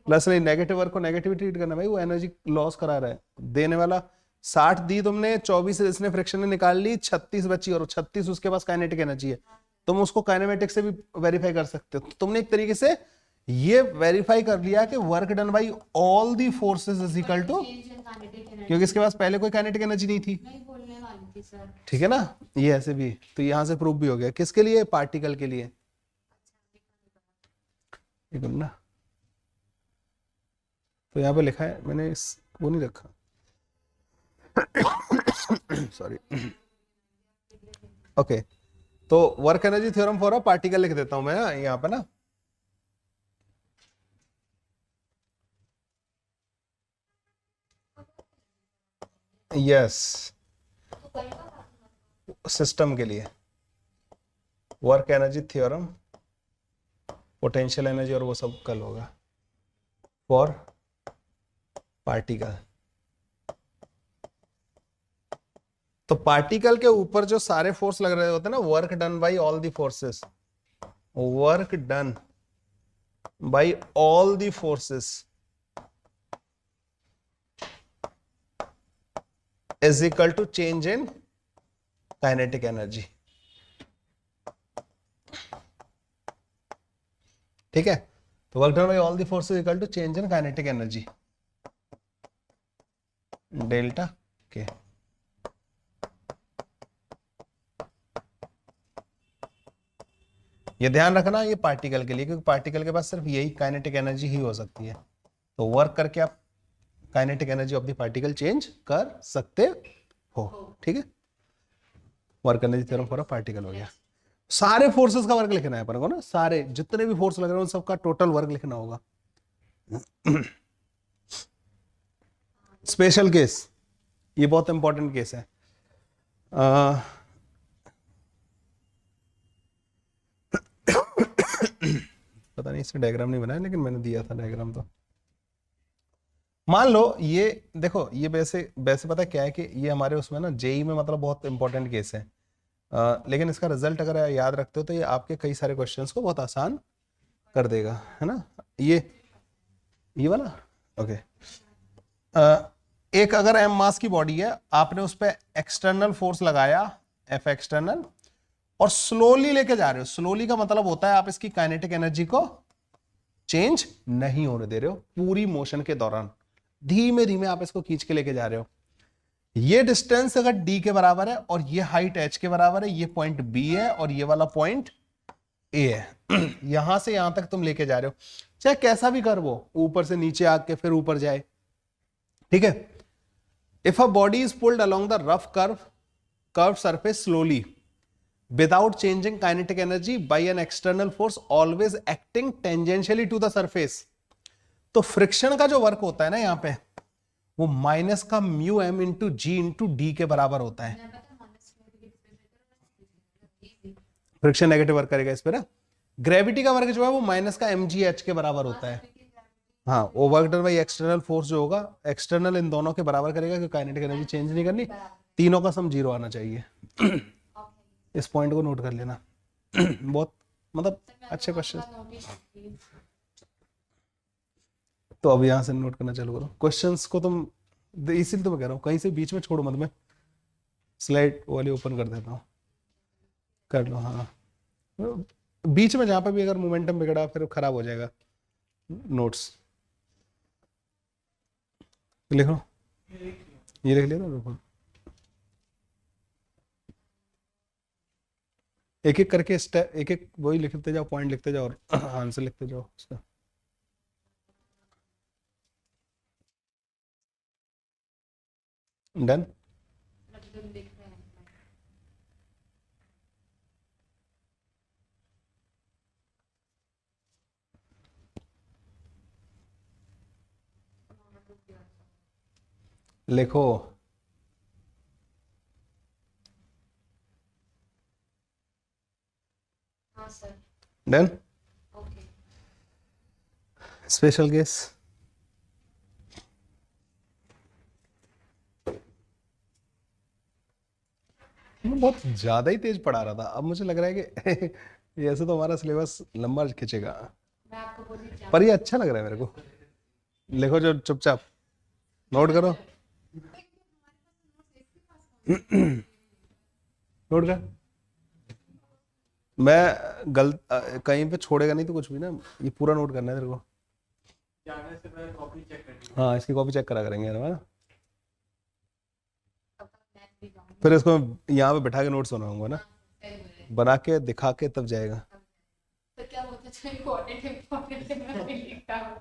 प्लस नहीं, नेगेटिव वर्क को नेगेटिव ट्रीट करना भाई, वो एनर्जी लॉस करा रहा है। देने वाला 60 दी तुमने, 24 इसने फ्रिक्शन ने निकाल ली, 36 बची, और 36 उसके पास काइनेटिक एनर्जी है। तुम उसको काइनेमेटिक से भी वेरीफाई कर सकते हो। तुमने एक तरीके से ये वेरीफाई कर लिया कि work done by all the forces is equal to, क्योंकि इसके पास पहले कोई काइनेटिक एनर्जी नहीं थी, नहीं बोलने वाली थी सर। ठीक है ना, ये ऐसे भी, तो यहां से प्रूफ भी हो गया। किसके लिए? पार्टिकल के लिए। एक मिनट ना, तो यहाँ पे लिखा है, मैंने वो नहीं रखा, सॉरी। ओके, तो work energy theorem for a particle लिख देता हूं मैं यहाँ पे ना। यस, सिस्टम के लिए work energy theorem, potential energy और वो सब कल होगा फॉर पार्टिकल। तो पार्टिकल के ऊपर जो सारे फोर्स लग रहे होते हैं ना, work done by all the forces, work done by all the forces is equal to change in kinetic energy. ठीक है, तो work done by all the forces equal to change in kinetic energy delta K. ये ध्यान रखना, ये particle के लिए, क्योंकि पार्टिकल के पास सिर्फ यही काइनेटिक एनर्जी ही हो सकती है। तो वर्क करके आप kinetic energy of the particle change कर सकते हो। ठीक है, work energy theorem for a particle हो गया। सारे फोर्सेस का वर्क लिखना है अपन को ना, सारे जितने भी फोर्स लग रहे हैं उन सबका टोटल वर्क लिखना होगा। स्पेशल केस, ये बहुत इंपॉर्टेंट केस है। पता नहीं इससे डायग्राम नहीं बनाया, लेकिन मैंने दिया था डायग्राम। तो मान लो ये देखो, ये वैसे वैसे पता क्या है कि ये हमारे उसमें ना जेई में मतलब बहुत इंपॉर्टेंट केस है, लेकिन इसका रिजल्ट अगर याद रखते हो तो ये आपके कई सारे क्वेश्चंस को बहुत आसान कर देगा, है ना। ये वाला ओके। एक अगर एम मास की बॉडी है, आपने उस पर एक्सटर्नल फोर्स लगाया एफ एक्सटर्नल, और स्लोली लेके जा रहे हो। स्लोली का मतलब होता है आप इसकी काइनेटिक एनर्जी को चेंज नहीं होने दे रहे हो, पूरी मोशन के दौरान धीमे धीमे आप इसको खींच के लेके जा रहे हो। ये डिस्टेंस अगर d के बराबर है और ये हाइट h के बराबर है, ये पॉइंट b है और ये वाला पॉइंट a है। यहां से यहां तक तुम लेके जा रहे हो, चाहे कैसा भी कर, वो ऊपर से नीचे आके फिर ऊपर जाए। ठीक है, if a body is pulled along the rough curve surface slowly without changing kinetic energy by an external force always acting tangentially to the surface, तो फ्रिक्शन का जो वर्क होता है ना यहाँ पे, वो माइनस का mu M into G into D के बराबर होता है। फ्रिक्शन नेगेटिव वर्क करेगा इस पे ना। ग्रेविटी का वर्क जो है वो माइनस का एम जी एच के बराबर होता है। हाँ, वो work done by external force जो होगा, एक्सटर्नल इन दोनों के बराबर करेगा, क्योंकि काइनेटिक एनर्जी चेंज नहीं करनी, तीनों का सम जीरो आना चाहिए। इस पॉइंट को नोट कर लेना। बहुत मतलब अच्छे क्वेश्चन। तो अब यहां से नोट करना चालू करो क्वेश्चंस को तुम, इसीलिए तो मैं कह रहा हूँ कहीं से बीच में छोड़ो मत। मैं स्लाइड वाली ओपन कर देता हूँ, कर लो। हाँ, बीच में जहां पर भी अगर मोमेंटम बिगड़ा फिर खराब हो जाएगा नोट्स। लिखो, ये लिख लिया ना, एक एक करके स्टेप, एक एक वही लिखते जाओ, पॉइंट लिखते जाओ और आंसर लिखते जाओ उसका। डन। लिखो। डन। स्पेशल केस, मैं बहुत ज्यादा ही तेज पढ़ा रहा था, अब मुझे लग रहा है कि ये ऐसे तो हमारा सिलेबस लंबा खींचेगा, पर ये अच्छा लग रहा है मेरे को। लिखो जो चुपचाप नोट करो। नोट कर। मैं कहीं पे छोड़ेगा नहीं तो कुछ भी ना, ये पूरा नोट करना है तेरे को। जाने से पहले कॉपी चेक करनी है। हाँ इसकी कॉपी चेक करा करेंगे है ना, तब तक मैं भी जाऊंगी। फिर इसको यहाँ पे बैठा के नोट्स बनाऊंगा ना, हाँ, सही बोल रहे। बना के दिखा के तब जाएगा। तो क्या बोलते थे, इम्पोर्टेंट इम्पोर्टेंट मैं भी लिखता हूँ।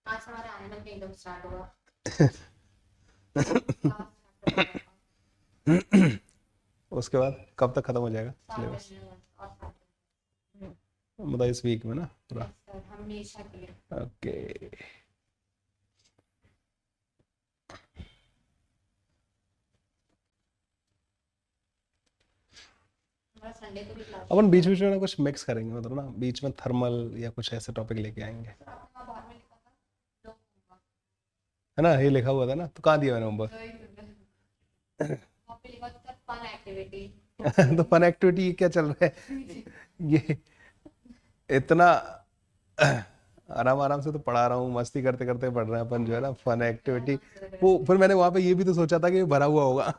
आज हमारा एनिमल किंगडम स्टार्ट हुआ। उसके बाद कब तक खत्म हो जाएगा सिलेबस? मतलब इस वीक में ना पूरा? हमेशा के लिए। ओके। हमारा संडे को भी क्लास। अपन बीच बीच में ना कुछ मिक्स करेंगे, मतलब ना बीच में थर्मल या कुछ ऐसे टॉपिक लेके आएंगे, आपने वहाँ बाहर में लिखा था नो होमवर्क, है ना? ये लिखा हुआ था ना, तो कहाँ दिया मैंने होमवर्क? वहाँ पे लिखा था फन एक्टिविटी। तो फन एक्टिविटी क्या चल रहा है? ये इतना आराम आराम से तो पढ़ा रहा हूँ, मस्ती करते करते पढ़ रहे हैं अपन, जो है ना फन एक्टिविटी। वो फिर मैंने वहां पे ये भी तो सोचा था कि ये भरा हुआ होगा।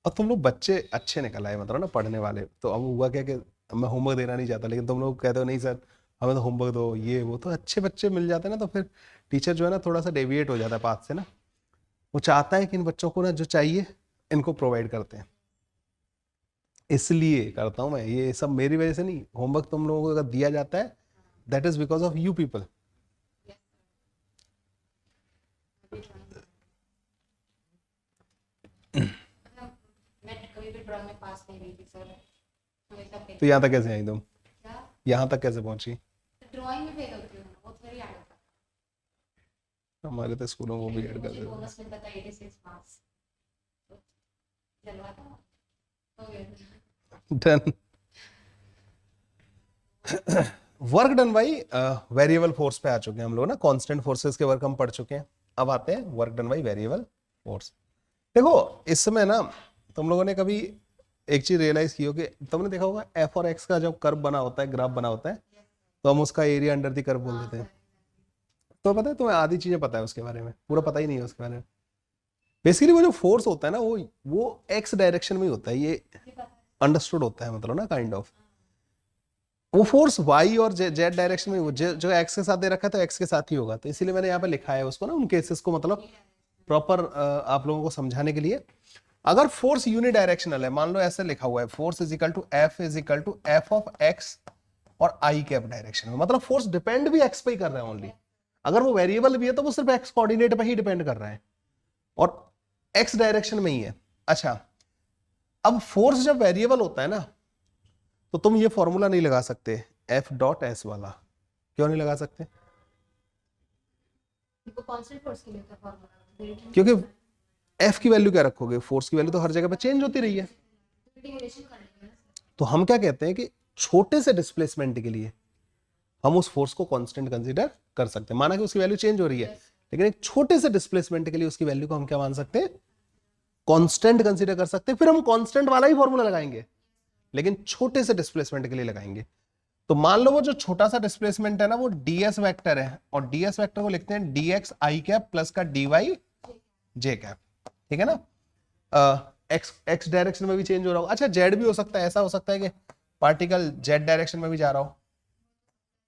और तुम लोग बच्चे अच्छे निकल आए, मतलब ना पढ़ने वाले। तो अब हुआ क्या कि मैं होमवर्क देना नहीं चाहता, लेकिन तुम लोग कहते हो नहीं सर हमें तो होमवर्क दो, ये वो, तो अच्छे बच्चे मिल जाते हैं ना, तो फिर टीचर जो है ना थोड़ा सा डेविएट हो जाता है पाथ से ना। वो चाहता है कि इन बच्चों को ना जो चाहिए इनको प्रोवाइड करते हैं, इसलिए करता हूँ मैं ये सब, मेरी वजह से नहीं। होमवर्क तुम लोगों को अगर दिया जाता है that is because of you people. मैं कभी भी ड्राइंग में पास नहीं हुई थी सर, हमेशा फेल। तो यहाँ तक कैसे आई तुम? क्या यहाँ तक कैसे पहुंची? ड्राइंग में फेल होती हूँ, वो थोड़ी याद होता। हमारे तो स्कूलों को भी ऐड कर मुझे देते बोनस मिलता था 86 मार्क्स, जलवा था हो गया। Done. Work done by variable force पे आ चुके हैं हम लोग ना, कांस्टेंट फोर्सेस के वर्क हम पढ़ चुके हैं। अब आते हैं work done by variable force. देखो इस समय ना तुम लोगों ने कभी एक चीज रियलाइज की हो कि तुमने देखा होगा एफ और एक्स का जब कर्व बना होता है, ग्राफ बना होता है, तो हम उसका एरिया अंडर द कर्व बोल देते हैं। तो पता है तुम्हें आधी चीजें पता है उसके बारे में, पूरा पता ही नहीं है उसके बारे में। बेसिकली वो जो फोर्स होता है ना वो एक्स डायरेक्शन में ही होता है, ये अंडरस्टूड होता है, मतलब ना काइंड ऑफ। वो फोर्स वाई और जेड डायरेक्शन में, जो एक्स के साथ दे रखा है तो एक्स के साथ ही होगा, तो इसीलिए मैंने यहाँ पे लिखा है उसको ना, उन केसेस को मतलब प्रॉपर आप लोगों को समझाने के लिए। अगर फोर्स यूनिडायरेक्शनल है, मान लो ऐसे लिखा हुआ है force is equal to F of X और आई कैप डायरेक्शन में, मतलब फोर्स डिपेंड भी एक्स पे ही कर रहा है ओनली। अगर वो वेरिएबल भी है तो वो सिर्फ एक्स कोऑर्डिनेट पे ही डिपेंड कर रहा है और एक्स डायरेक्शन में ही है। अच्छा, अब फोर्स जब वेरिएबल होता है ना, तो तुम ये फॉर्मूला नहीं लगा सकते एफ डॉट एस वाला। क्यों नहीं लगा सकते? कांस्टेंट फोर्स के लिए था फॉर्मूला, क्योंकि एफ की वैल्यू क्या रखोगे, फोर्स की वैल्यू तो हर जगह पे चेंज होती रही है। इंटीग्रेशन कर लेंगे ना। तो हम क्या कहते हैं कि छोटे से डिस्प्लेसमेंट के लिए हम उस फोर्स को कांस्टेंट कंसीडर कर सकते हैं, माना कि उसकी वैल्यू चेंज हो रही है, लेकिन एक छोटे से डिस्प्लेसमेंट के लिए उसकी वैल्यू को हम क्या मान सकते हैं, कांस्टेंट कंसीडर कर सकते हैं। फिर हम कांस्टेंट वाला ही फॉर्मूला लगाएंगे, लेकिन छोटे से डिस्प्लेसमेंट के लिए लगाएंगे। तो मान लो वो जो छोटा सा डिस्प्लेसमेंट है ना, वो ds वेक्टर है, और ds वेक्टर को लिखते हैं dx i कैप प्लस का dy j कैप, ठीक है ना? x डायरेक्शन में भी चेंज हो रहा हो, अच्छा z भी हो सकता है, ऐसा हो सकता है कि पार्टिकल z डायरेक्शन में भी जा रहा हो,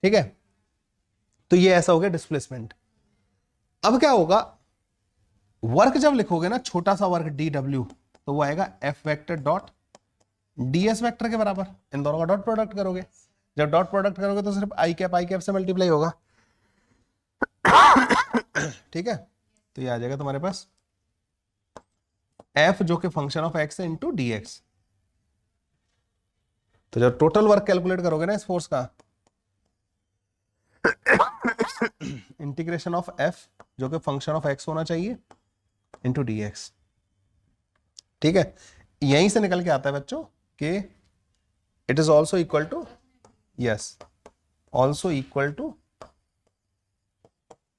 ठीक है? तो ये ऐसा हो गया डिस्प्लेसमेंट। अब क्या होगा, वर्क जब लिखोगे ना, छोटा सा वर्क dw, तो वो आएगा f vector dot ds vector के बराबर, इन दोनों का डॉट प्रोडक्ट करोगे। जब डॉट प्रोडक्ट करोगे तो सिर्फ आई कैप से मल्टीप्लाई होगा, ठीक है? तो ये आ जाएगा तुम्हारे पास f जो कि फंक्शन ऑफ x है इंटू dx। तो जब टोटल वर्क कैलकुलेट करोगे ना इस फोर्स का, इंटीग्रेशन ऑफ f जो कि फंक्शन ऑफ x होना चाहिए इंटू dx, ठीक है? यहीं से निकल के आता है बच्चों कि it is also equal to, yes, also equal to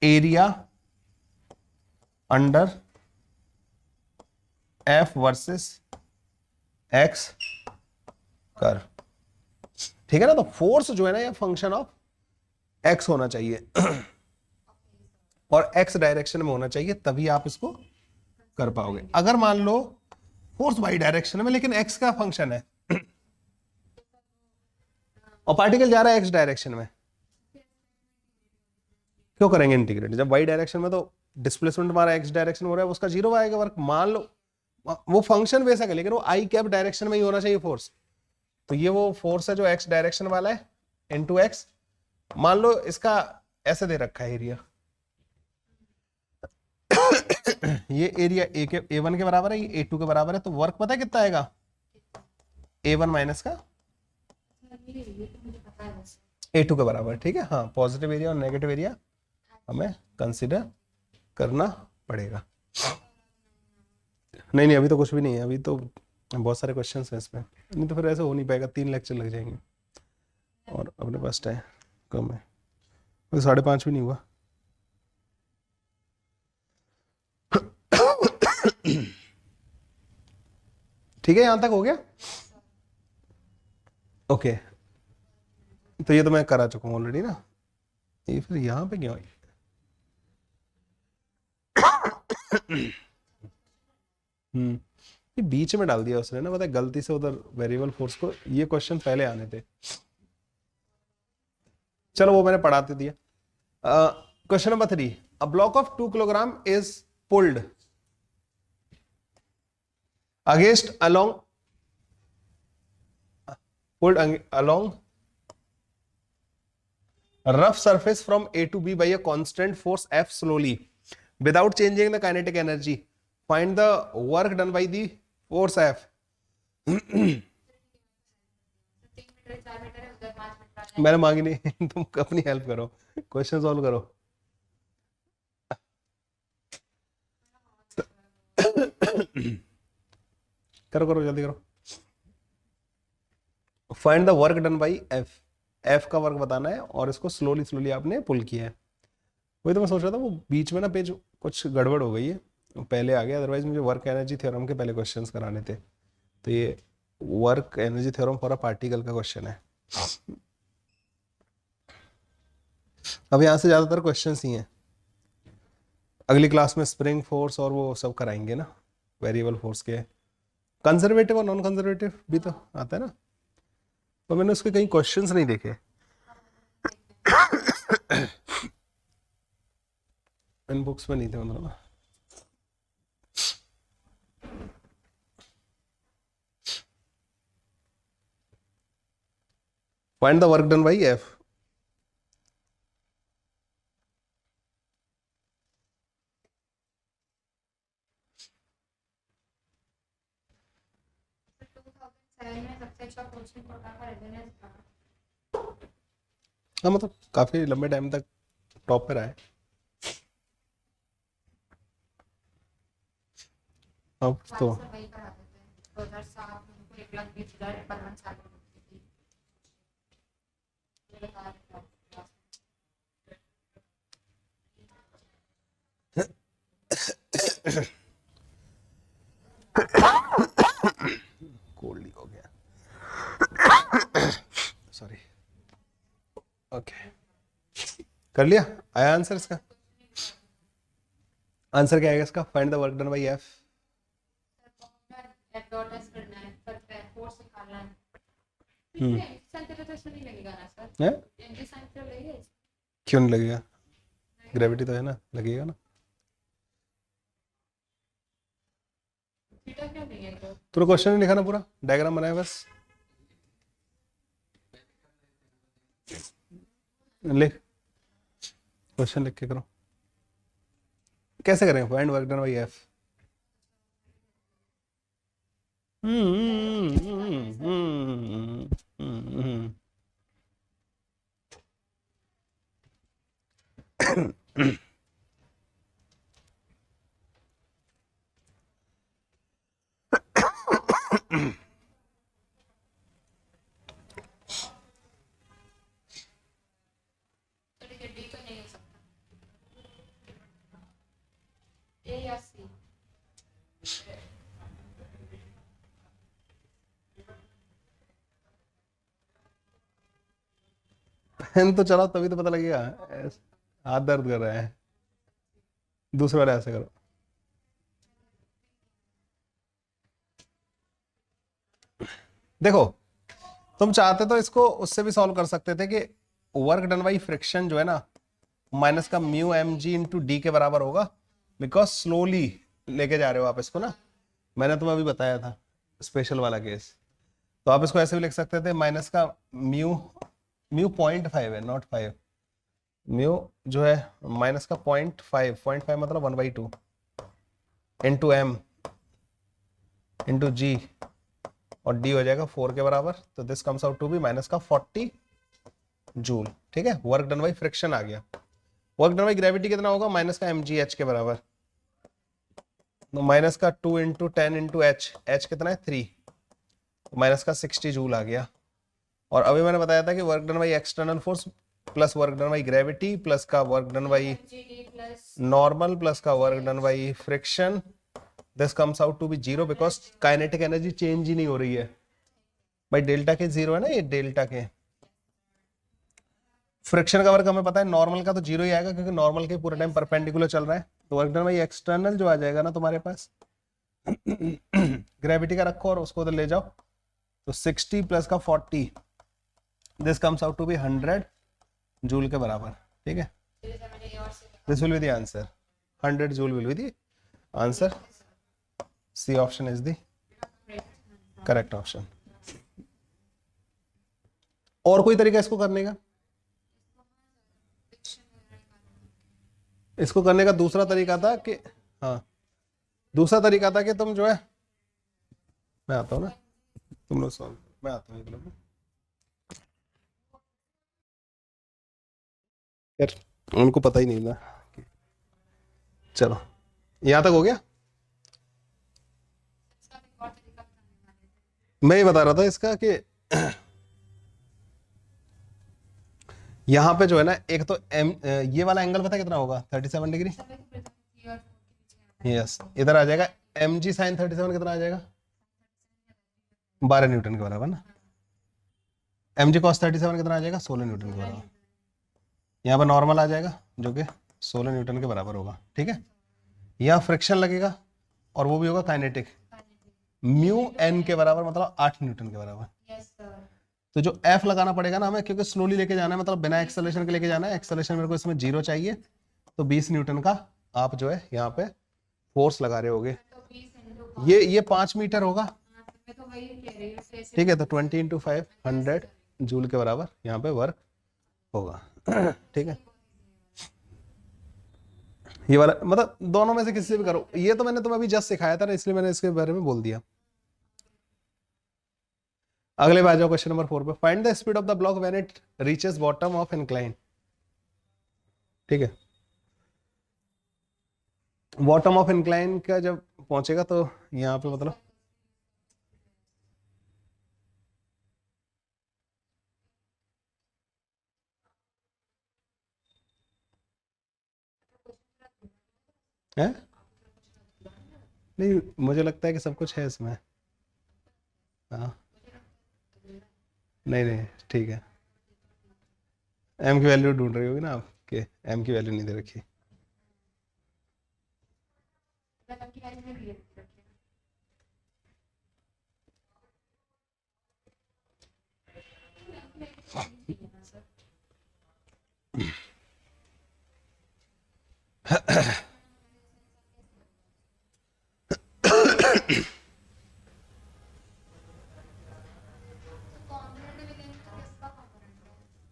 area under f versus x कर, ठीक है ना? तो फोर्स जो है ना, ये फंक्शन ऑफ x होना चाहिए। और एक्स डायरेक्शन में होना चाहिए, तभी आप इसको कर पाओगे। अगर मान लो फोर्स वाई डायरेक्शन में लेकिन एक्स का फंक्शन है और पार्टिकल जा रहा है एक्स डायरेक्शन में, क्यों करेंगे इंटीग्रेट? जब वाई डायरेक्शन में तो डिस्प्लेसमेंट हमारा एक्स डायरेक्शन हो रहा है, उसका जीरो आएगा वर्क। मान लो वो फंक्शन वैसा है लेकिन वो आई कैप डायरेक्शन में ही होना चाहिए फोर्स, तो ये वो फोर्स है जो एक्स डायरेक्शन वाला है इनटू एक्स। मान लो इसका ऐसे दे रखा है एरिया ये एरिया ए के A1 के बराबर है, ये A2 के बराबर है, तो वर्क पता है कितना आएगा? A1 माइनस का ये तो मुझे पता है वैसे। A2 के बराबर, ठीक है। हाँ, पॉजिटिव एरिया और नेगेटिव एरिया हमें कंसिडर करना पड़ेगा। नहीं नहीं, अभी तो कुछ भी नहीं है, अभी तो बहुत सारे क्वेश्चंस हैं इसमें, नहीं तो फिर ऐसे हो नहीं पाएगा, 3 लेक्चर लग जाएंगे और अपने पास टाइम कम है, तो 5:30 भी नहीं हुआ। ठीक है, यहां तक हो गया? ओके, तो ये तो मैं करा चुका हूँ ऑलरेडी ना, ये फिर यहां पे क्यों आई? ये बीच में डाल दिया उसने ना, पता है गलती से उधर वेरिएबल फोर्स को, ये क्वेश्चन पहले आने थे। चलो वो मैंने पढ़ाते दिया। Question number 3, a block of 2 kilogram is pulled against pulled along rough surface from A to B by a constant force F slowly without changing the kinetic energy. Find the work done by the force F. 3 metre 4 metre है, उधर 5 metre मैंने मांगी नहीं तुम अपनी help करो, question solve करो। करो करो जल्दी करो। Find the work done by F, F का वर्क बताना है और इसको स्लोली स्लोली आपने पुल किया है। वही तो मैं सोच रहा था, वो बीच में ना पेज कुछ गड़बड़ हो गई है, पहले आ गया, अदरवाइज मुझे वर्क एनर्जी थ्योरम के पहले क्वेश्चंस कराने थे, तो ये work energy theorem for a particle का क्वेश्चन है। अब यहाँ से ज्यादातर क्वेश्चंस ही हैं, अगली क्लास में स्प्रिंग फोर्स और वो सब कराएंगे ना, वेरिएबल फोर्स के कंजर्वेटिव और नॉन कंजर्वेटिव भी तो आता है ना, तो मैंने उसके कहीं क्वेश्चंस नहीं देखे। इन बुक्स में नहीं थे मतलब। Find the work done by F. 2007 में सबसे अच्छा कोचिंग प्रोग्राम का रेजोनेंस था। हाँ मतलब काफी लंबे टाइम तक टॉप पे रहा है। अब तो वही कराते थे 2007 में, उनको 1,20,000 पर मंथ सैलरी मिलती थी। ये बता रहे थे। कोल्ड ही हो गया, सॉरी। ओके, कर लिया? आया आंसर इसका? आंसर क्या आएगा इसका? Find the work done by F. F dot S करना है, पर फोर्स निकालना है। सेंटर तो इसमें नहीं लगेगा ना सर? है? एनजी सेंटर लगेगा? क्यों नहीं लगेगा? ग्रेविटी तो है ना, लगेगा ना। थीटा क्यों नहीं है तो? तूने क्वेश्चन नहीं लिखा ना, पूरा डायग्राम बनाया बस, लिख, क्वेश्चन लिख के करो। कैसे करेंगे find work done by F? तो ठीक है, डी तो नहीं हो सकता, ए या सी। पेन तो चलाओ तभी तो पता लगेगा, हाथ दर्द कर रहा है। दूसरे वाले ऐसे करो। देखो तुम चाहते तो इसको उससे भी सॉल्व कर सकते थे कि वर्क डन बाई फ्रिक्शन जो है ना माइनस का mu M G into D के बराबर होगा, बिकॉज स्लोली लेके जा रहे हो आप इसको ना, मैंने तुम्हें अभी बताया था स्पेशल वाला केस। तो आप इसको ऐसे भी लिख सकते थे माइनस का म्यू, म्यू 0.5 है नॉट 5, म्यू जो है माइनस का 0.5 मतलब 1/2 इंटू एम इंटू जी, और डी हो जाएगा 4 के बराबर, तो this comes out to be minus का 40 जूल। ठीक है, वर्क डन बाई फ्रिक्शन आ गया। वर्क डन बाई ग्रेविटी कितना होगा, माइनस का mgh के बराबर, तो माइनस का 2 इंटू 10 इंटू एच, एच कितना है 3, माइनस का 60 जूल आ गया। और अभी मैंने बताया था कि work done by external force plus work done by gravity plus का work done by normal plus का work done by friction, this comes out to be 0 because kinetic energy change ही नहीं हो रही है भाई, डेल्टा के 0 है ना, ये डेल्टा के। फ्रिक्शन का वर्क हमें पता है, नॉर्मल का तो 0 ही आएगा क्योंकि नॉर्मल के पूरे टाइम परपेंडिकुलर चल रहा है, तो वर्क डन बाई एक्सटर्नल जो आ जाएगा ना तुम्हारे पास ग्रेविटी का रखो और उसको उधर ले जाओ, तो 60 प्लस का 40, this comes out to be 100 joule के बराबर। ठीक है, this will be the answer, 100 joule will be the answer. C option is the correct option. और कोई तरीका इसको करने का? इसको करने का दूसरा तरीका था कि, हाँ दूसरा तरीका था कि तुम जो है, मैं आता हूँ ना, तुम लोग सॉल्व, मैं आता हूँ एक लोग, यार उनको पता ही नहीं था। चलो यहां तक हो गया, मैं ही बता रहा था इसका कि यहाँ पे जो है ना, एक तो एम ये वाला एंगल पता है कितना होगा, 37 डिग्री। यस, इधर आ जाएगा एम जी साइन 37 कितना आ जाएगा, 12 न्यूटन के बराबर ना। एम जी कॉस 37 कितना आ जाएगा, 16 न्यूटन के बराबर। यहाँ पर नॉर्मल आ जाएगा जो कि 16 न्यूटन के बराबर होगा। ठीक है, यहाँ फ्रिक्शन लगेगा और वो भी होगा काइनेटिक, म्यू एन के बराबर मतलब 8 न्यूटन के बराबर। तो जो एफ लगाना पड़ेगा ना हमें, क्योंकि स्लोली लेके जाना है, मतलब बिना एक्सेलरेशन के लेके जाना है, एक्सेलरेशन मेरे को इसमें 0 चाहिए, तो 20 न्यूटन का आप जो है यहाँ पे फोर्स लगा रहे होगे। ये 5 मीटर होगा। ठीक है, तो 20 इंटू 5 100 जूल के बराबर यहाँ पे वर्क होगा। ठीक है, ये वाला मतलब दोनों में से किसी से भी करो, ये तो मैंने तुम्हें अभी जस्ट सिखाया था ना, इसलिए मैंने इसके बारे में बोल दिया। अगले पे आ जाओ, क्वेश्चन नंबर 4 पे, find the speed of the block when it reaches bottom of incline. ठीक है, बॉटम ऑफ इंक्लाइन का जब पहुंचेगा तो यहाँ पे मतलब है, नहीं मुझे लगता है कि सब कुछ है इसमें। हाँ नहीं नहीं ठीक है, एम की वैल्यू ढूंढ रही होगी ना आप, कि एम की वैल्यू नहीं दे रखी।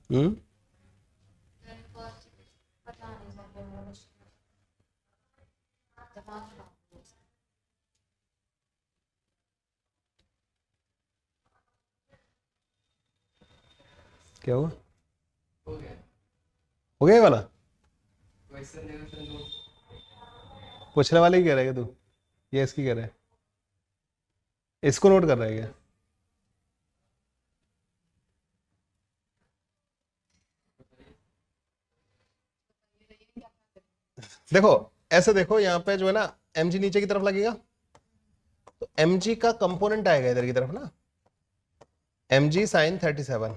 हम्म, क्या हुआ, हो गया हो गया ये वाला? Question revision note. पूछने वाले ही कह रहा है तू, ये इसकी कह रहा है, इसको नोट कर रहा है क्या? देखो ऐसे देखो, यहाँ पे जो है ना एम जी नीचे की तरफ लगेगा, तो एम जी का कंपोनेंट आएगा इधर की तरफ ना, एम जी साइन 37,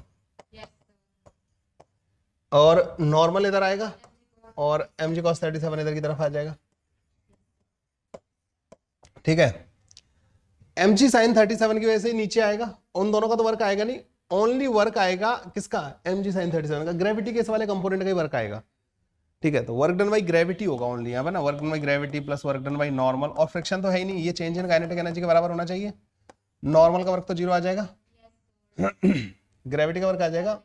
और नॉर्मल इधर आएगा और एम जी कॉस 37 इधर की तरफ आ जाएगा। ठीक है, mg sin 37 की वजह से नीचे आएगा, उन दोनों का तो वर्क आएगा नहीं, ओनली वर्क आएगा किसका, mg sin 37 का, ग्रेविटी के इस वाले कंपोनेंट का ही वर्क आएगा। ठीक है, तो वर्क डन बाई ग्रेविटी होगा ओनली यहाँ पे ना, work done by gravity plus work done by normal, और फ्रिक्शन तो है ही नहीं, ये चेंज इन काइनेटिक एनर्जी के बराबर होना चाहिए, नॉर्मल का वर्क तो 0 आ जाएगा, ग्रेविटी का वर्क आ जाएगा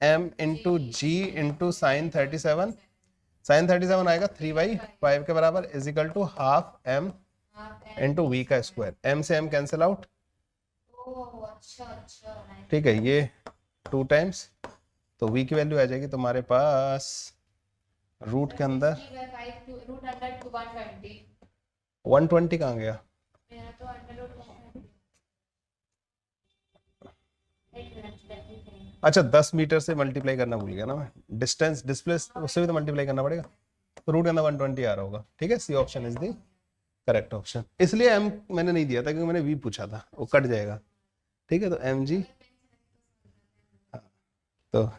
m into G into sine 37, sine 37 आएगा 3/5 के बराबर, is equal to half m into V का स्क्वायर, m से m कैंसिल आउट, ओह अच्छा अच्छा nice. ठीक है, ये 2 टाइम्स, तो v की वैल्यू आ जाएगी तुम्हारे पास रूट के अंदर 60/5 to root under to 120. 120 कहाँ गया, मेरा तो under root 120. एक मिनट let me think. अच्छा 10 मीटर से मल्टीप्लाई करना भूल गया ना मैं, डिस्टेंस डिस्प्लेस उससे भी तो मल्टीप्लाई करना पड़ेगा, तो रूट के अंदर 120 आ रहा होगा। ठीक है, C option is the correct option, इसलिए m मैंने नहीं दिया था क्योंकि मैंने v पूछा था, वो कट जाएगा। ठीक है, तो mg, तो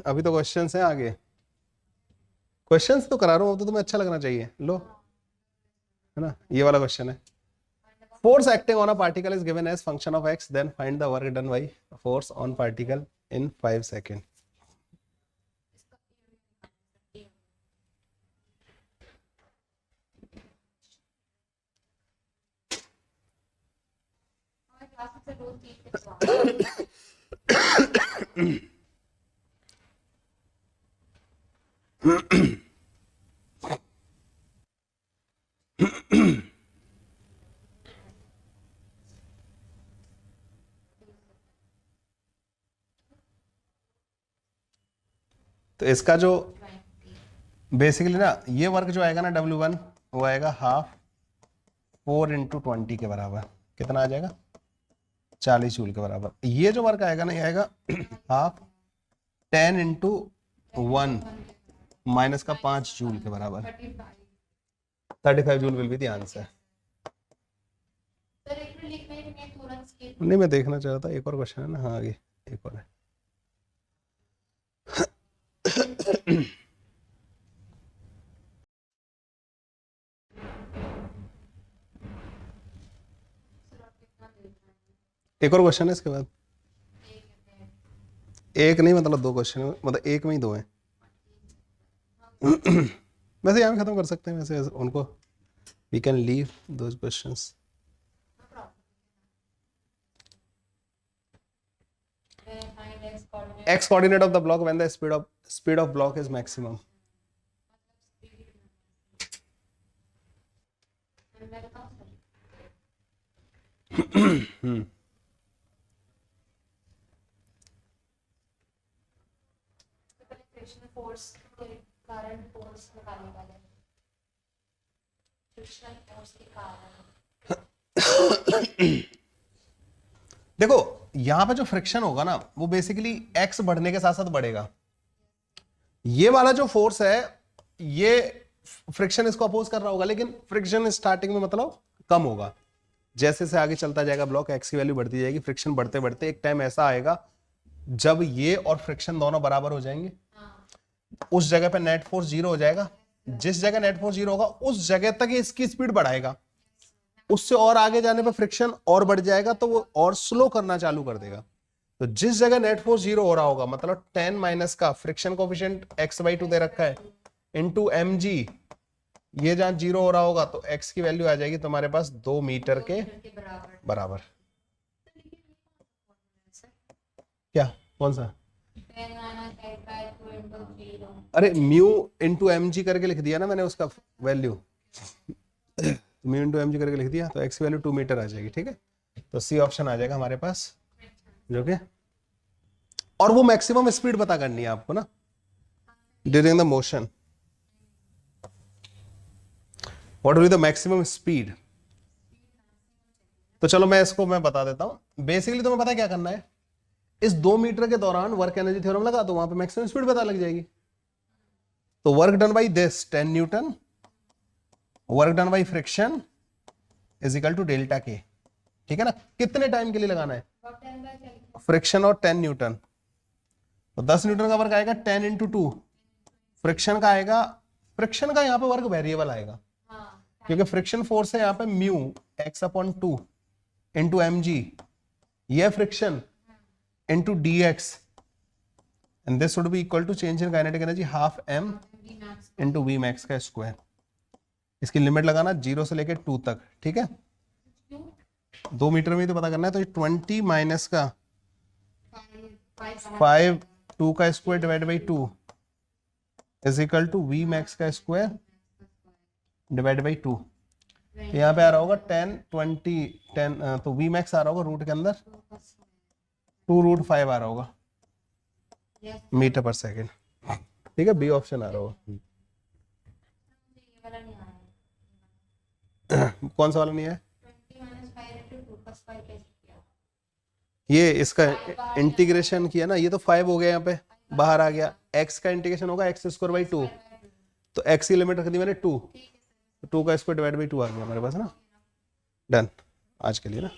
अभी तो क्वेश्चंस हैं आगे, क्वेश्चंस तो करा रहा हूँ, अब तो तुम्हें अच्छा लगना चाहिए, लो है ना, ये वाला क्वेश्चन है, force acting on a particle is given as function of x, then find the work done by force on particle in 5 seconds. हमारे क्लास में से रोज 3 टिप्स आते तो इसका जो हैं. बेसिकली ना ये वर्क जो आएगा ना W1 वो आएगा हाफ 4 इंटू 20 के बराबर, कितना आ जाएगा 40 जूल के बराबर। ये जो वर्क आएगा ना ये आएगा हाफ 10 इंटू 1 माइनस का 5 जूल के बराबर, 35 joule will be the answer. Sir एक मिनट लिखने में तुरंत स्किप. नहीं मैं देखना चाह रहा था, एक और क्वेश्चन है ना, हाँ आगे एक और है। एक और क्वेश्चन है इसके बाद, एक नहीं मतलब 2 क्वेश्चन है, मतलब एक में ही 2 हैं। वैसे यहाँ खत्म कर सकते हैं, वैसे उनको we can leave those questions. X coordinate of the block when the speed of block is maximum. Force के कारण फोर्स निकालने वाले फ्रिक्शनल फोर्स के कारण. देखो यहाँ पे जो फ्रिक्शन होगा ना वो बेसिकली x बढ़ने के साथ साथ बढ़ेगा। ये वाला जो फोर्स है ये फ्रिक्शन इसको अपोज कर रहा होगा, लेकिन फ्रिक्शन स्टार्टिंग में मतलब कम होगा, जैसे से आगे चलता जाएगा ब्लॉक x की वैल्यू बढ़ती जाएगी, फ्रिक्शन बढ़ते बढ़ते एक टाइम ऐसा आएगा जब ये और फ्रिक्शन दोनों बराबर हो जाएंगे, उस जगह पे नेट फोर्स 0 हो जाएगा। जिस जगह नेट फोर्स 0 होगा उस जगह तक ये इसकी स्पीड बढ़ाएगा, उससे और आगे जाने पे फ्रिक्शन और बढ़ जाएगा तो वो और स्लो करना चालू कर देगा। तो जिस जगह नेट फोर्स 0 हो रहा होगा मतलब 10 माइनस का फ्रिक्शन कोफिशिएंट x/2 दे रखा है इनटू mg, ये जहां 0 हो रहा होगा तो x की वैल्यू आ जाएगी तुम्हारे पास 2 मीटर के बराबर। क्या कौन सा? अरे म्यू इंटू mg करके लिख दिया ना मैंने उसका वैल्यू, म्यू इंटू mg करके लिख दिया तो x की वैल्यू 2 मीटर आ जाएगी। ठीक है, तो सी ऑप्शन आ जाएगा हमारे पास, जो कि और वो मैक्सिमम स्पीड पता करनी है आपको ना during the motion, what will be the maximum speed. तो चलो मैं इसको बता देता हूं। बेसिकली तुम्हें पता है क्या करना है, इस 2 मीटर के दौरान वर्क एनर्जी थ्योरम लगा दो, वहां पे मैक्सिमम स्पीड पता लग जाएगी। तो work done by this 10 newton, work done by friction is equal to delta K. ठीक है ना, कितने टाइम के लिए लगाना है? फ्रिक्शन और 10 न्यूटन, तो 10 न्यूटन का वर्क आएगा 10 इंटू 2, फ्रिक्शन का आएगा, फ्रिक्शन का यहाँ पे वर्क वेरिएबल आएगा, क्योंकि फ्रिक्शन फोर्स है यहाँ पे mu x upon 2 into M G, यह friction into D X, and this would be equal to change in kinetic energy half M V max into V max का square. इसकी limit लगाना 0 से लेके 2 तक, ठीक है। 2 मीटर में ही तो पता करना है, तो 20 माइनस का 5 2 का square divide by 2 is equal to V max का स्क्वायर डिवाइड बाई 2। तो यहाँ पे आ रहा होगा 10 20 10, तो वी मैक्स आ रहा होगा रूट के अंदर 2√5 आ रहा होगा मीटर पर सेकेंड, ठीक है। बी ऑप्शन आ रहा होगा। ये वाला नहीं आया। कौन सा वाला नहीं है? 20 माइनस 5 इंटू 2 प्लस 5 कैसे किया? ये इसका इंटीग्रेशन किया ना, ये तो 5 हो गया, यहाँ पे बाहर आ गया। x का इंटीग्रेशन होगा x स्क्वायर बाई 2, तो x की लिमिट रख दी मैंने 2, 2 का स्क्वायर डिवाइड बाई 2 आ गया हमारे पास ना। डन आज के लिए ना।